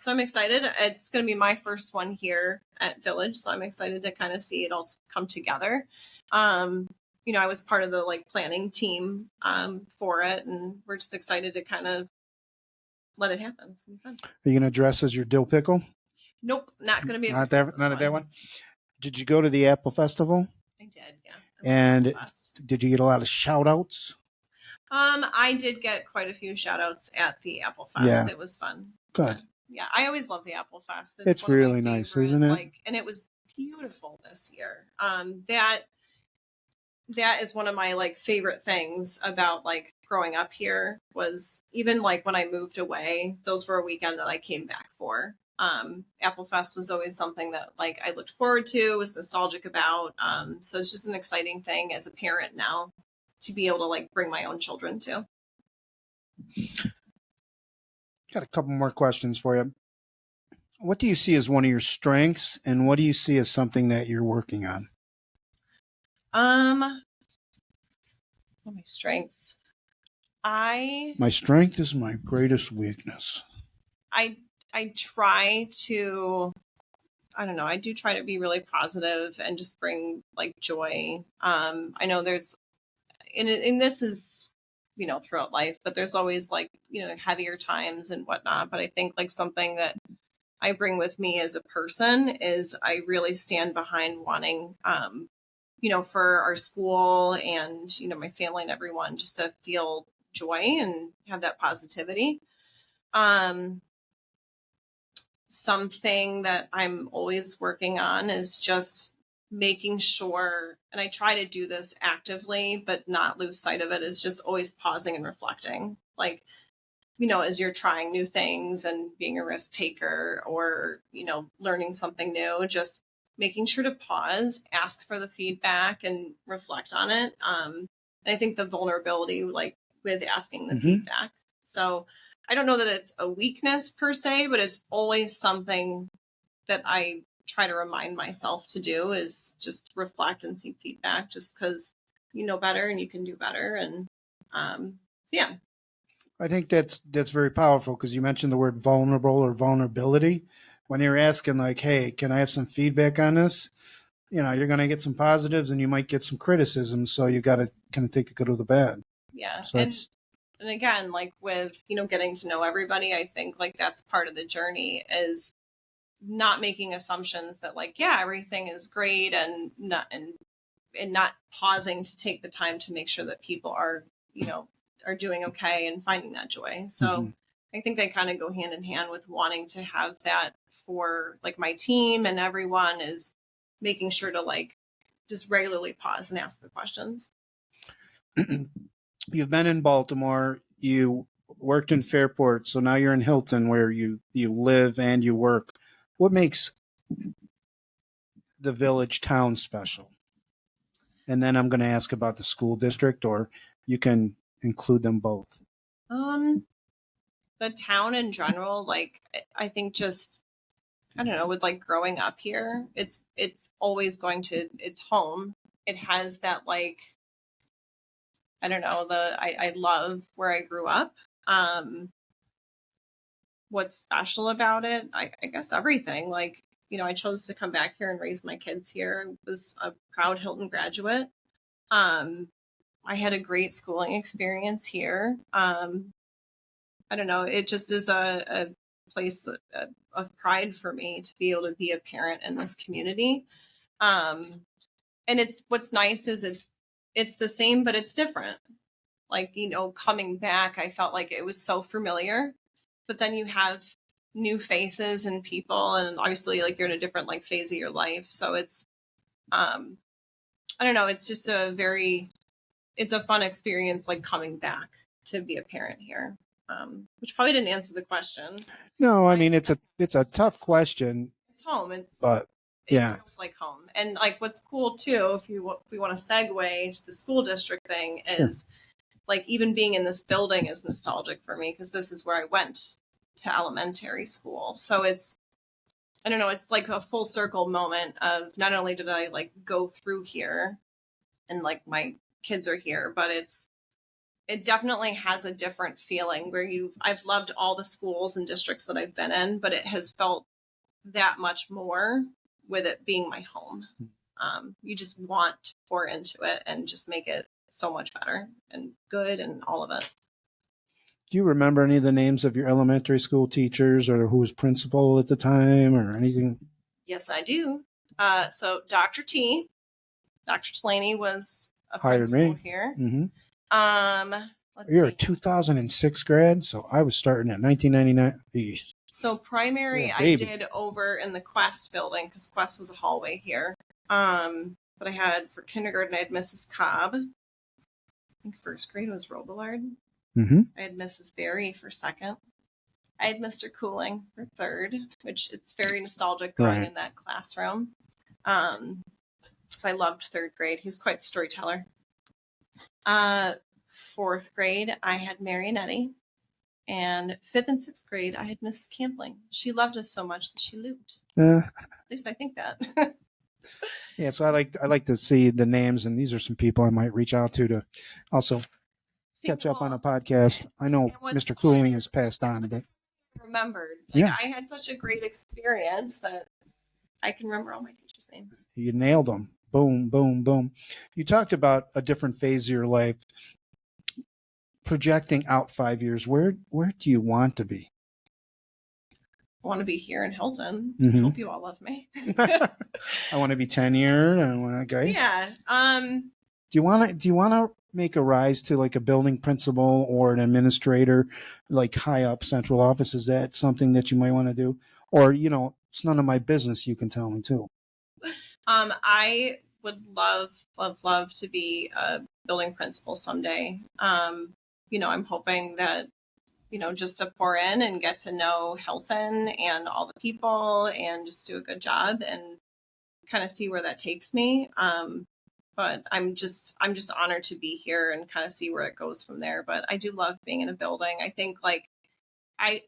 So I'm excited. It's going to be my first one here at Village, so I'm excited to kind of see it all come together. I was part of the like planning team for it, and we're just excited to kind of let it happen. It's going to be fun. Are you going to dress as your dill pickle? Nope, not going to be. Not at that one. Did you go to the Apple Festival? I did, yeah. And did you get a lot of shout outs? I did get quite a few shout outs at the Apple Fest. Yeah. It was fun. Good. Yeah, I always love the Apple Fest. It's really nice, isn't it? And it was beautiful this year. That is one of my like favorite things about like growing up here, was even like when I moved away, those were a weekend that I came back for. Apple Fest was always something that like I looked forward to, was nostalgic about. So it's just an exciting thing as a parent now to be able to like bring my own children to. Got a couple more questions for you. What do you see as one of your strengths, and what do you see as something that you're working on? What are my strengths? My strength is my greatest weakness. I try to, I don't know, I do try to be really positive and just bring like joy. I know there's, and this is, you know, throughout life, but there's always like, you know, heavier times and whatnot. But I think like something that I bring with me as a person is I really stand behind wanting, you know, for our school and, you know, my family and everyone just to feel joy and have that positivity. Something that I'm always working on is just making sure, and I try to do this actively, but not lose sight of it, is just always pausing and reflecting. Like, you know, as you're trying new things and being a risk taker or, you know, learning something new, just making sure to pause, ask for the feedback and reflect on it. And I think the vulnerability, like with asking the feedback. So I don't know that it's a weakness per se, but it's always something that I try to remind myself to do is just reflect and seek feedback just because you know better and you can do better. And yeah. I think that's very powerful because you mentioned the word vulnerable or vulnerability. When you're asking like, hey, can I have some feedback on this? You know, you're going to get some positives and you might get some criticism. So you got to kind of take the good or the bad. Yeah. So And again, like with, you know, getting to know everybody, I think like that's part of the journey is not making assumptions that like, yeah, everything is great and not pausing to take the time to make sure that people are, you know, are doing okay and finding that joy. So I think they kind of go hand in hand with wanting to have that for like my team and everyone is making sure to like just regularly pause and ask the questions. You've been in Baltimore, you worked in Fairport, so now you're in Hilton where you live and you work. What makes the village town special? And then I'm going to ask about the school district, or you can include them both. The town in general, like I think just I don't know, with like growing up here, it's always going to it's home. It has that like I don't know, I love where I grew up. Um what's special about it? I guess everything. Like, you know, I chose to come back here and raise my kids here. I was a proud Hilton graduate. Um I had a great schooling experience here. I don't know, it just is a place of pride for me to be able to be a parent in this community. Um, and it's what's nice is it's the same, but it's different. Like, you know, coming back, I felt like it was so familiar, but then you have new faces and people, and obviously, like you're in a different like phase of your life. So it's, I don't know, it's just it's a fun experience, like coming back to be a parent here. Which probably didn't answer the question. No, I mean it's a tough question. It's home. But it yeah, feels like home. And like what's cool too, if we want to segue to the school district thing, is like even being in this building is nostalgic for me because this is where I went to elementary school. So it's I don't know, it's like a full circle moment of not only did I like go through here and like my kids are here, but it definitely has a different feeling where I've loved all the schools and districts that I've been in, but it has felt that much more with it being my home. You just want to pour into it and just make it so much better and good and all of it. do you remember any of the names of your elementary school teachers or who was principal at the time or anything? Yes, I do. So Dr. Tlaney was a Hired principal me here. Mm-hmm. Let's You're a see. 2006 grad, so I was starting at 1999. So primary, Yeah, I did over in the Quest building because Quest was a hallway here. But I had for kindergarten, I had Mrs. Cobb. I think first grade was Robillard. Mm-hmm. I had Mrs. Berry for second. I had Mr. Cooling for third, which it's very nostalgic going Right. in that classroom. Because I loved third grade. He was quite the storyteller. Fourth grade, I had Marionette. And fifth and sixth grade, I had Mrs. Campling. She loved us so much that she looped. At least I think that. Yeah, so I like to see the names, and these are some people I might reach out to also See, catch up on a well, podcast. I know and what's Mr. fun Cooling is has passed on, but remembered. Like, yeah, I had such a great experience that I can remember all my teachers' names. you nailed them. Boom, boom, boom. You talked about a different phase of your life, projecting out 5 years. Where do you want to be? I want to be here in Hilton. Mhm. I hope you all love me. I want to be tenured. I want to. Okay. Yeah. Do you want to make a rise to like a building principal or an administrator, like high up central office? Is that something that you might want to do? Or, it's none of my business. You can tell me too. I would love to be a building principal someday. I'm hoping that, just to pour in and get to know Hilton and all the people and just do a good job and kind of see where that takes me. But I'm just honored to be here and kind of see where it goes from there. But I do love being in a building. I think like I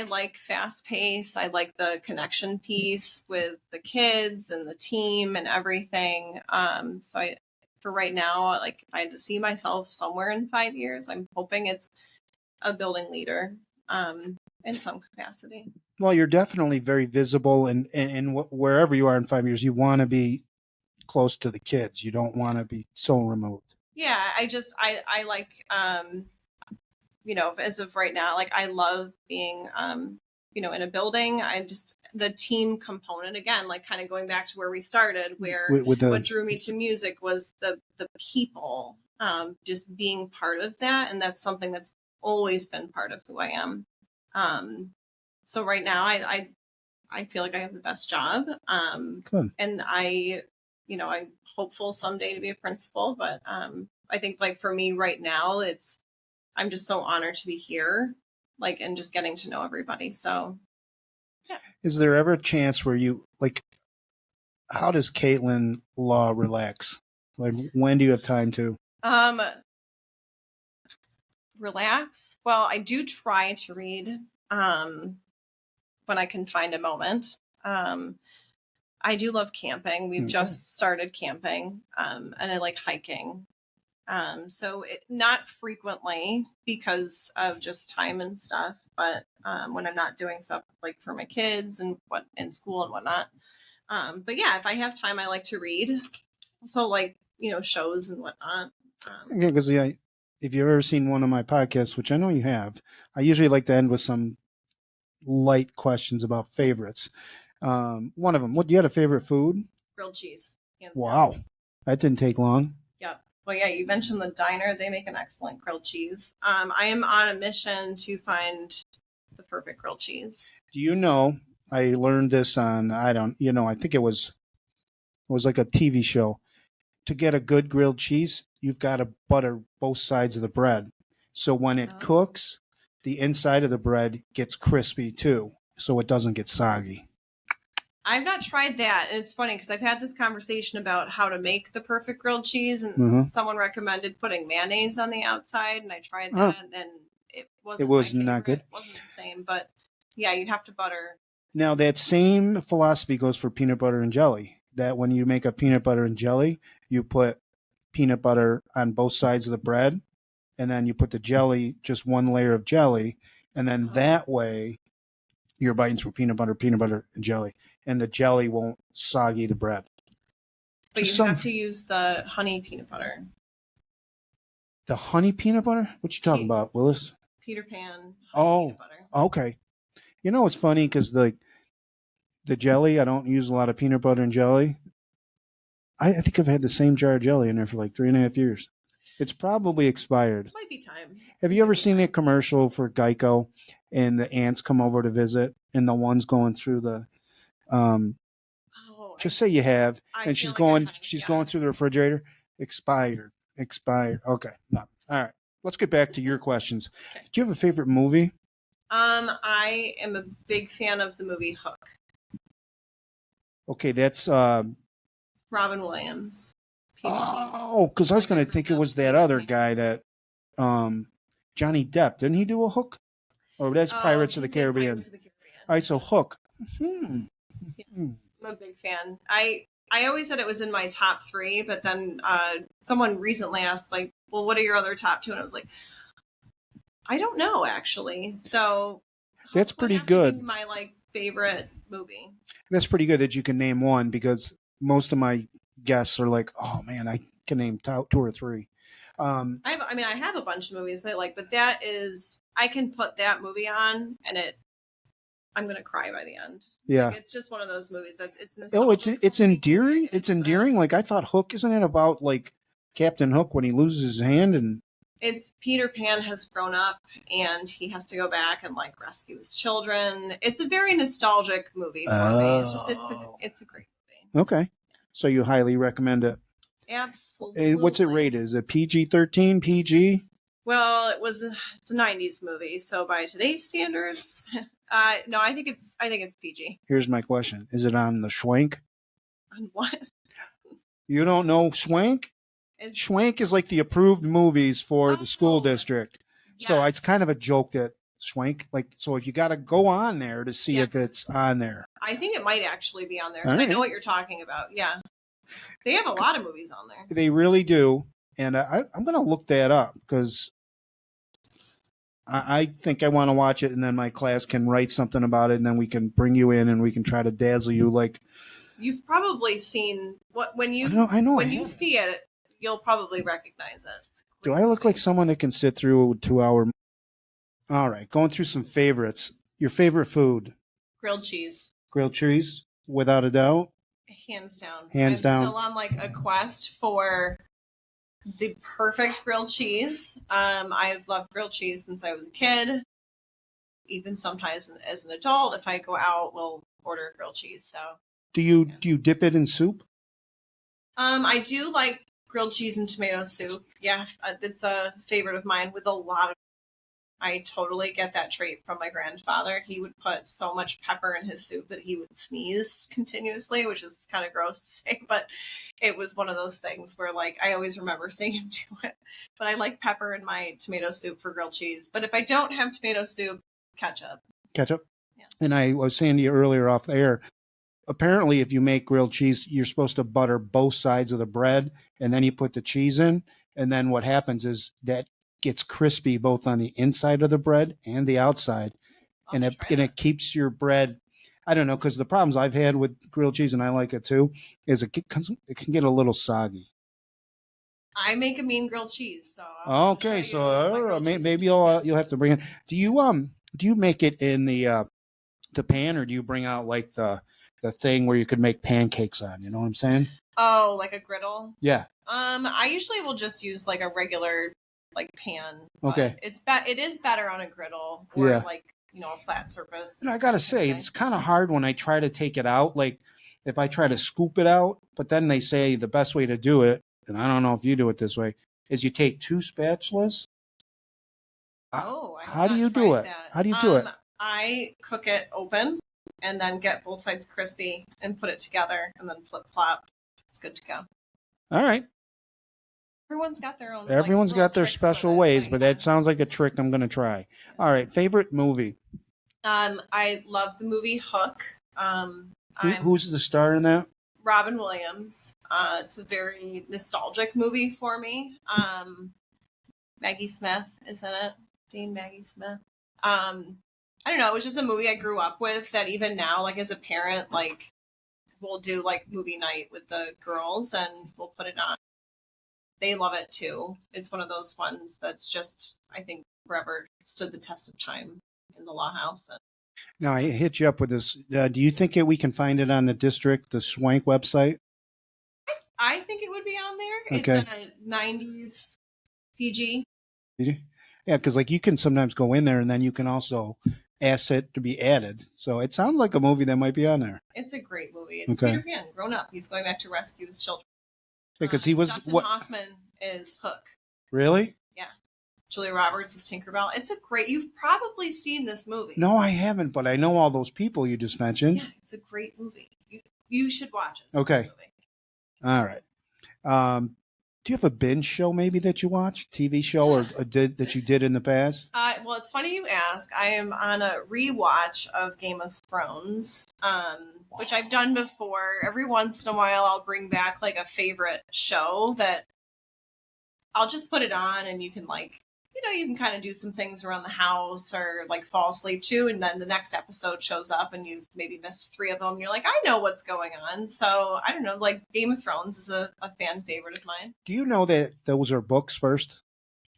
like fast pace. I like the connection piece with the kids and the team and everything. For right now, like if I had to see myself somewhere in 5 years, I'm hoping it's a building leader in some capacity. Well, you're definitely very visible, and wherever you are in 5 years, you want to be close to the kids. You don't want to be so removed. Yeah, I like as of right now, like I love being in a building. The team component again, like kind of going back to where we started, where what drew me to music was the people, just being part of that, and that's something that's always been part of who I am. So right now, I feel like I have the best job, Good. and I'm hopeful someday to be a principal, but I think like for me right now, I'm just so honored to be here, like, and just getting to know everybody. So, yeah. Is there ever a chance where you like? How does Caitlin Law relax? Like, when do you have time to? Relax. Well, I do try to read when I can find a moment. I do love camping. We've just started camping, and I like hiking. So not frequently because of just time and stuff, but when I'm not doing stuff like for my kids and what in school and whatnot. But yeah, if I have time, I like to read. So like, shows and whatnot. Yeah, because if you've ever seen one of my podcasts, which I know you have, I usually like to end with some light questions about favorites. One of them, you had a favorite food? Grilled cheese. Wow. That didn't take long. Yep. Well, yeah, you mentioned the diner. They make an excellent grilled cheese. I am on a mission to find the perfect grilled cheese. Do you know, I learned this on, I think it was like a TV show. To get a good grilled cheese, you've got to butter both sides of the bread. So when it cooks, the inside of the bread gets crispy too, so it doesn't get soggy. I've not tried that. And it's funny because I've had this conversation about how to make the perfect grilled cheese, and someone recommended putting mayonnaise on the outside, and I tried that, and it wasn't. It was not good. It wasn't the same, but yeah, you have to butter. Now that same philosophy goes for peanut butter and jelly. That when you make a peanut butter and jelly, you put peanut butter on both sides of the bread, and then you put the jelly, just one layer of jelly, and then that way you're biting through peanut butter, and jelly, and the jelly won't soggy the bread. But you have to use the honey peanut butter. The honey peanut butter? What you talking about, Willis? Peter Pan. Peanut butter. Okay. It's funny because the jelly, I don't use a lot of peanut butter and jelly. I think I've had the same jar of jelly in there for like 3.5 years. It's probably expired. Might be time. Have you ever seen that commercial for Geico and the ants come over to visit and the one's going through the just say you have, and she's going through the refrigerator. Expired. Okay. No. All right. Let's get back to your questions. Okay. Do you have a favorite movie? I am a big fan of the movie Hook. Okay, that's Robin Williams. Peter Pan. oh, because I was going to think it was that other guy that Johnny Depp. Didn't he do a Hook? Or that's Pirates of the he did Caribbean. Pirates of the Caribbean. All right, so Hook. Hmm. I'm a big fan. I always said it was in my top 3, but then someone recently asked, like, well, what are your other top 2? And I was like, I don't know, actually. So That's Hook would pretty have to good. be my favorite movie. That's pretty good that you can name one, because most of my guests are like, oh man, I can name 2 or 3. I have a bunch of movies I like, but that is, I can put that movie on and I'm gonna cry by the end. Yeah. Like, it's just one of those movies that's it's Oh, it's nostalgic. endearing. It's endearing. Like, I thought Hook, isn't it about like Captain Hook when he loses his hand and It's Peter Pan has grown up and he has to go back and like rescue his children. It's a very nostalgic movie for me. It's just it's a great movie. Okay. So you highly recommend it. Absolutely. What's it rated? Is it PG-13, PG? Well, it's a 90s movie, so by today's standards, no, I think it's PG. Here's my question. Is it on the Schwank? On what? You don't know Schwank? Schwank is like the approved movies for the school district. Yes. So it's kind of a joke that Schwank, like, so if you got to go on there to see if it's on there. I think it might actually be on there, because I know what you're talking about. Yeah. They have a lot of movies on there. They really do. And I'm going to look that up, because I think I want to watch it, and then my class can write something about it, and then we can bring you in and we can try to dazzle you. Like, you've probably seen when you see it, you'll probably recognize it. Do I look like someone that can sit through a 2-hour? All right, going through some favorites. Your favorite food? Grilled cheese. Grilled cheese, without a doubt. Hands down. I'm still on like a quest for the perfect grilled cheese. I've loved grilled cheese since I was a kid. Even sometimes as an adult, if I go out, we'll order grilled cheese. So do you dip it in soup? I do like grilled cheese and tomato soup. Yeah, it's a favorite of mine with a lot of. I totally get that trait from my grandfather. He would put so much pepper in his soup that he would sneeze continuously, which is kind of gross to say, but it was one of those things where, like, I always remember seeing him do it. But I like pepper in my tomato soup for grilled cheese. But if I don't have tomato soup, ketchup. Ketchup? Yeah. And I was saying to you earlier off the air, apparently if you make grilled cheese, you're supposed to butter both sides of the bread, and then you put the cheese in. And then what happens is that gets crispy both on the inside of the bread and the outside, and it keeps your bread. I don't know, because the problems I've had with grilled cheese, and I like it too, is it can get a little soggy. I make a mean grilled cheese, so okay, so maybe you'll have to bring it. Do you make it in the pan, or do you bring out like the thing where you could make pancakes on? You know what I'm saying? Oh, like a griddle? Yeah. I usually will just use like a regular pan. Okay. It is better on a griddle or like, a flat surface. And I gotta say, it's kind of hard when I try to take it out. Like if I try to scoop it out, but then they say the best way to do it, and I don't know if you do it this way, is you take 2 spatulas. Oh, how do you do it? How do you do it? I cook it open and then get both sides crispy and put it together and then flip flop. It's good to go. All right. Everyone's got their own. Everyone's got their special ways, but that sounds like a trick I'm going to try. All right, favorite movie. I love the movie Hook. Who's the star in that? Robin Williams. It's a very nostalgic movie for me. Maggie Smith is in it. Maggie Smith. I don't know. It was just a movie I grew up with that even now, like as a parent, like we'll do like movie night with the girls and we'll put it on. They love it too. It's one of those ones that's just, I think, forever stood the test of time in the Law House. Now, I hit you up with this. Do you think we can find it on the Swank website? I think it would be on there. Okay. It's in a 90s PG. Yeah, because like you can sometimes go in there and then you can also ask it to be added. So it sounds like a movie that might be on there. It's a great movie. It's Peter Pan, grown up. He's going back to rescue his children. Because he was Dustin Hoffman is Hook. Really? Yeah. Julia Roberts as Tinkerbell. It's a great. You've probably seen this movie. No, I haven't, but I know all those people you just mentioned. Yeah, it's a great movie. You should watch it. It's Okay. a great movie. All right. Do you have a binge show maybe that you watch, TV show, or that you did in the past? Well, it's funny you ask. I am on a rewatch of Game of Thrones, which I've done before. Every once in a while, I'll bring back like a favorite show that I'll just put it on, and you can you can kind of do some things around the house or like fall asleep to, and then the next episode shows up and you've maybe missed 3 of them. And you're like, I know what's going on. So I don't know, like Game of Thrones is a fan favorite of mine. Do you know that those are books first?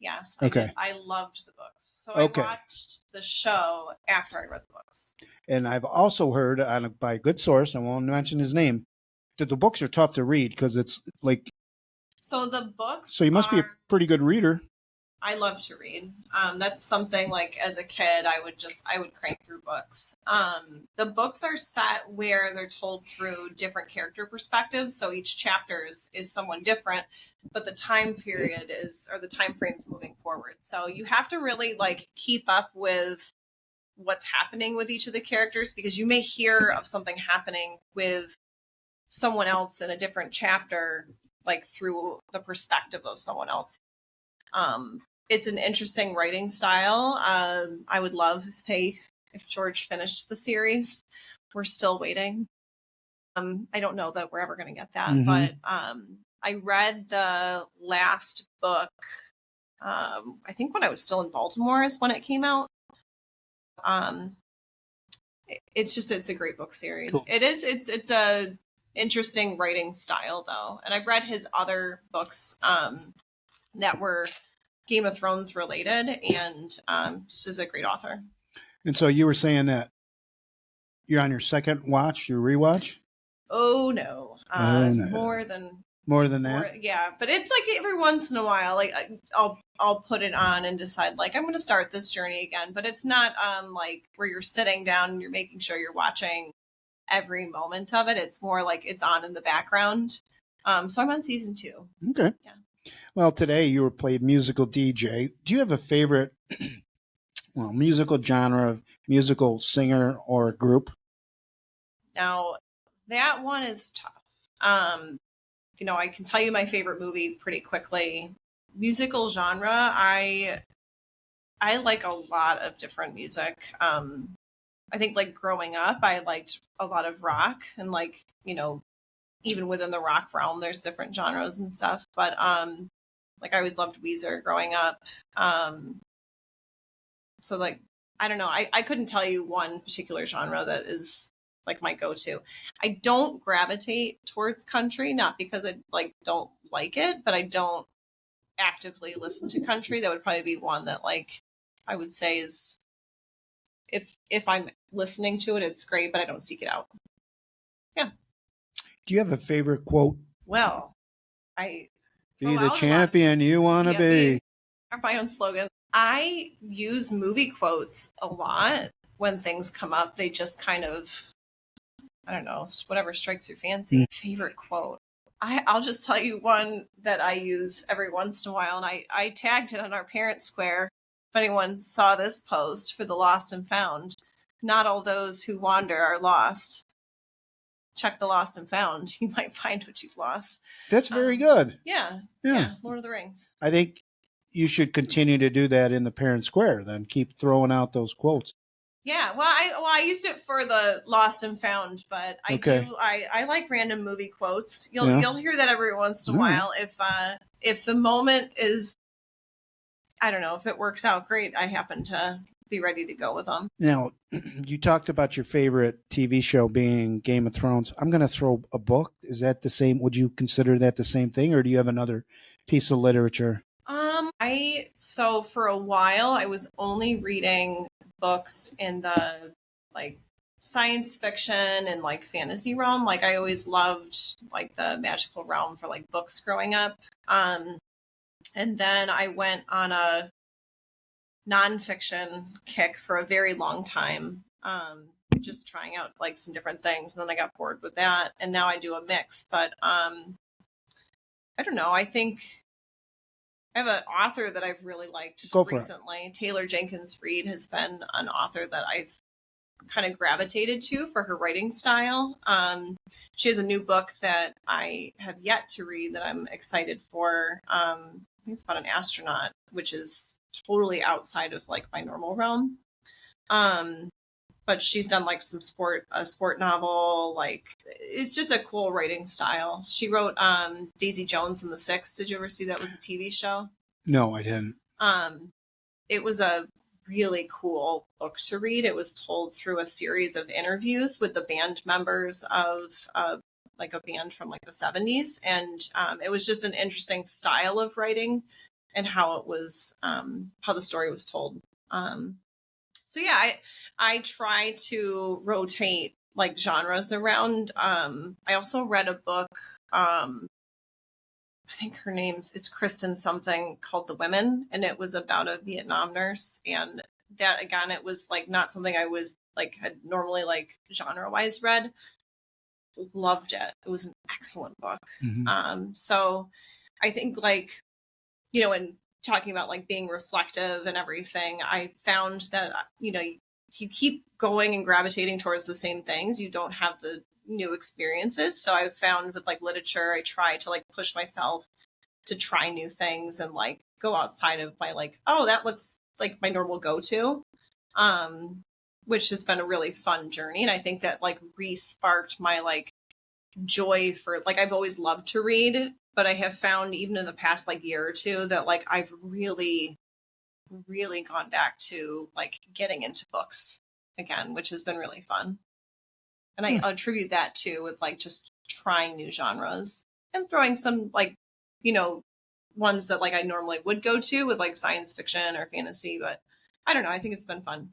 Yes. Okay. I loved the books. So Okay. I watched the show after I read the books. And I've also heard by a good source, I won't mention his name, that the books are tough to read because it's like. So the books. So you must be a pretty good reader. I love to read. That's something like as a kid, I would crank through books. The books are set where they're told through different character perspectives. So each chapter is someone different, but the time period the time frame's moving forward. So you have to really like keep up with what's happening with each of the characters, because you may hear of something happening with someone else in a different chapter, like through the perspective of someone else. It's an interesting writing style. I would love if George finished the series. We're still waiting. I don't know that we're ever going to get that, but I read the last book. I think when I was still in Baltimore is when it came out. It's a great book series. Cool. It's a interesting writing style though, and I've read his other books that were Game of Thrones related, and she's a great author. And so you were saying that you're on your second watch, your rewatch? Oh no, more than that. Yeah, but it's like every once in a while, like I'll put it on and decide like I'm going to start this journey again. But it's not like where you're sitting down and you're making sure you're watching every moment of it. It's more like it's on in the background. So I'm on season 2. Okay. Yeah. Well, today you were played musical DJ. Do you have a favorite musical genre, musical singer, or group? Now, that one is tough. I can tell you my favorite movie pretty quickly. Musical genre, I like a lot of different music. I think like growing up, I liked a lot of rock, and like, even within the rock realm, there's different genres and stuff. But like I always loved Weezer growing up. So like, I don't know. I couldn't tell you one particular genre that is like my go-to. I don't gravitate towards country, not because I like don't like it, but I don't actively listen to country. That would probably be one that like I would say is if I'm listening to it, it's great, but I don't seek it out. Yeah. Do you have a favorite quote? Well, be the champion you want to be. My own slogan. I use movie quotes a lot when things come up. They just kind of, I don't know, whatever strikes your fancy. Favorite quote. I'll just tell you one that I use every once in a while, and I tagged it on our parent square. If anyone saw this post for the lost and found, not all those who wander are lost. Check the lost and found. You might find what you've lost. That's very good. Yeah. Lord of the Rings. I think you should continue to do that in the parent square. Then keep throwing out those quotes. Yeah. Well, I used it for the lost and found, but I like random movie quotes. You'll hear that every once in a while. If the moment is, I don't know, if it works out great, I happen to be ready to go with them. Now, you talked about your favorite TV show being Game of Thrones. I'm going to throw a book. Is that the same? Would you consider that the same thing, or do you have another piece of literature? So for a while I was only reading books in the like science fiction and like fantasy realm. Like I always loved like the magical realm for like books growing up. And then I went on a nonfiction kick for a very long time, just trying out like some different things. And then I got bored with that, and now I do a mix. But I don't know. I think I have an author that I've really liked Go for it. recently. Taylor Jenkins Reid has been an author that I've kind of gravitated to for her writing style. She has a new book that I have yet to read that I'm excited for. I think it's about an astronaut, which is totally outside of like my normal realm. But she's done like a sport novel. Like it's just a cool writing style. She wrote Daisy Jones and the Six. Did you ever see that? It was a TV show? No, I didn't. It was a really cool book to read. It was told through a series of interviews with the band members of like a band from like the 70s. And it was just an interesting style of writing and how it was, how the story was told. So yeah, I try to rotate like genres around. I also read a book, I think it's Kristen something, called The Women, and it was about a Vietnam nurse. And that again, it was like not something I was like had normally like genre wise read. Loved it. It was an excellent book. So I think like, in talking about like being reflective and everything, I found that, if you keep going and gravitating towards the same things, you don't have the new experiences. So I've found with like literature, I try to like push myself to try new things and like go outside of my like, oh, that looks like my normal go-to, which has been a really fun journey. And I think that like re-sparked my like joy for like, I've always loved to read, but I have found even in the past like year or two that like I've really, really gone back to like getting into books again, which has been really fun. And I attribute that to with like just trying new genres and throwing some like, ones that like I normally would go to with like science fiction or fantasy. But I don't know. I think it's been fun.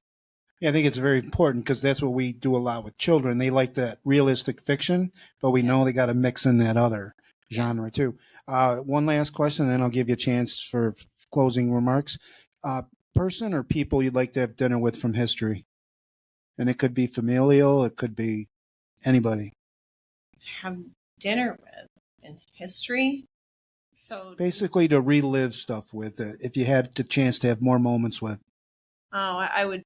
Yeah, I think it's very important because that's what we do a lot with children. They like that realistic fiction, but we know they got to mix in that other genre too. One last question, then I'll give you a chance for closing remarks. Person or people you'd like to have dinner with from history? And it could be familial, it could be anybody. To have dinner with in history. So basically to relive stuff with it, if you had the chance to have more moments with. Oh, I would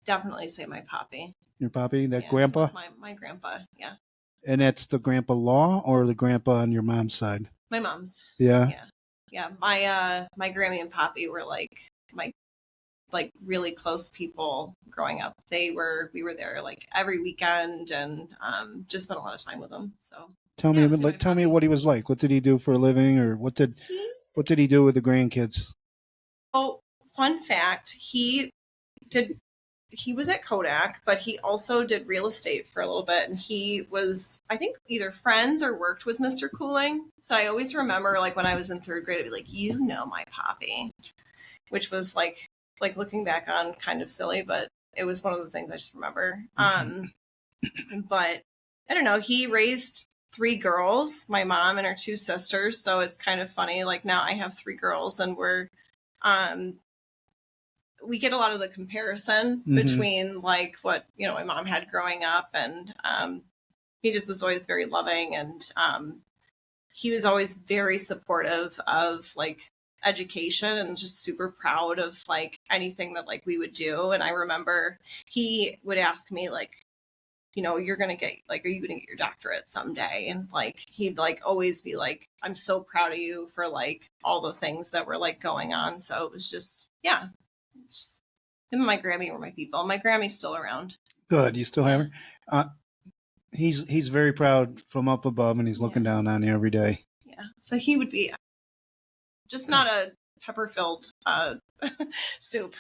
definitely say my poppy. Your poppy, that grandpa? My grandpa, yeah. And that's the grandpa law or the grandpa on your mom's side? My mom's. Yeah. Yeah. My Grammy and Poppy were like my really close people growing up. We were there like every weekend and just spent a lot of time with them. So tell me what he was like. What did he do for a living, or what did he do with the grandkids? Oh, fun fact, he was at Kodak, but he also did real estate for a little bit. And he was, I think, either friends or worked with Mr. Cooling. So I always remember, like, when I was in third grade, I'd be like, my Poppy, which was like looking back on kind of silly, but it was one of the things I just remember. But I don't know. He raised 3 girls, my mom and her 2 sisters. So it's kind of funny. Like now I have 3 girls and we get a lot of the comparison between like what, my mom had growing up, and he just was always very loving, and he was always very supportive of like education and just super proud of like anything that like we would do. And I remember he would ask me like, you're going to get like, are you going to get your doctorate someday? And like, he'd like always be like, I'm so proud of you for like all the things that were like going on. So it was just, it's just, him and my Grammy were my people. My Grammy's still around. Good. You still have her? He's very proud from up above, and he's looking down on you every day. Yeah. So he would be just not a pepper-filled soup.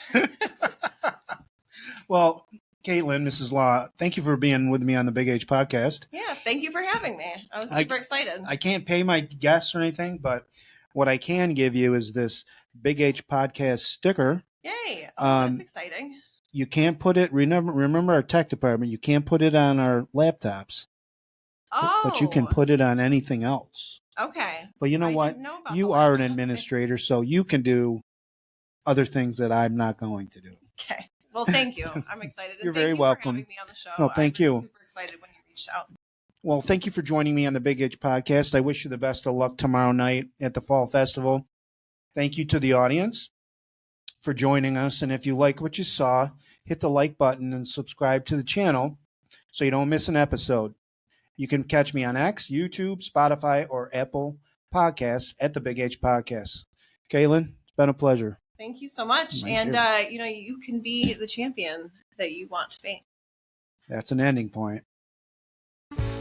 Well, Caitlin, Mrs. Law, thank you for being with me on the Big H podcast. Yeah, thank you for having me. I was super excited. I can't pay my guests or anything, but what I can give you is this Big H podcast sticker. Yay. That's exciting. You can't put it, remember our tech department, you can't put it on our laptops. Oh. But you can put it on anything else. Okay. But you know what? You are an administrator, so you can do other things that I'm not going to do. Okay. Well, thank you. I'm excited. You're very welcome. For having me on the show. No, thank you. I was super excited when you reached out. Well, thank you for joining me on the Big H podcast. I wish you the best of luck tomorrow night at the Fall Festival. Thank you to the audience for joining us. And if you like what you saw, hit the like button and subscribe to the channel so you don't miss an episode. You can catch me on X, YouTube, Spotify, or Apple Podcasts at the Big H Podcast. Kaylin, it's been a pleasure. Thank you so much. Thank And, you. you can be the champion that you want to be. That's an ending point.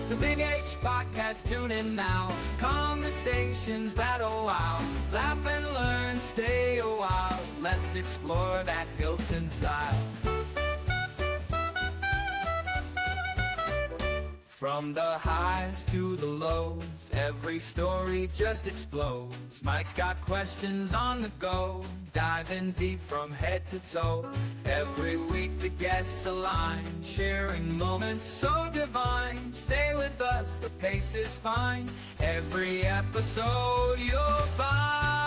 The Big H Podcast, tune in now. Conversations that'll wow. Laugh and learn, stay a while. Let's explore that Hilton style. From the highs to the lows, every story just explodes. Mike's got questions on the go, diving deep from head to toe. Every week the guests align, sharing moments so divine. Stay with us, the pace is fine. Every episode you'll find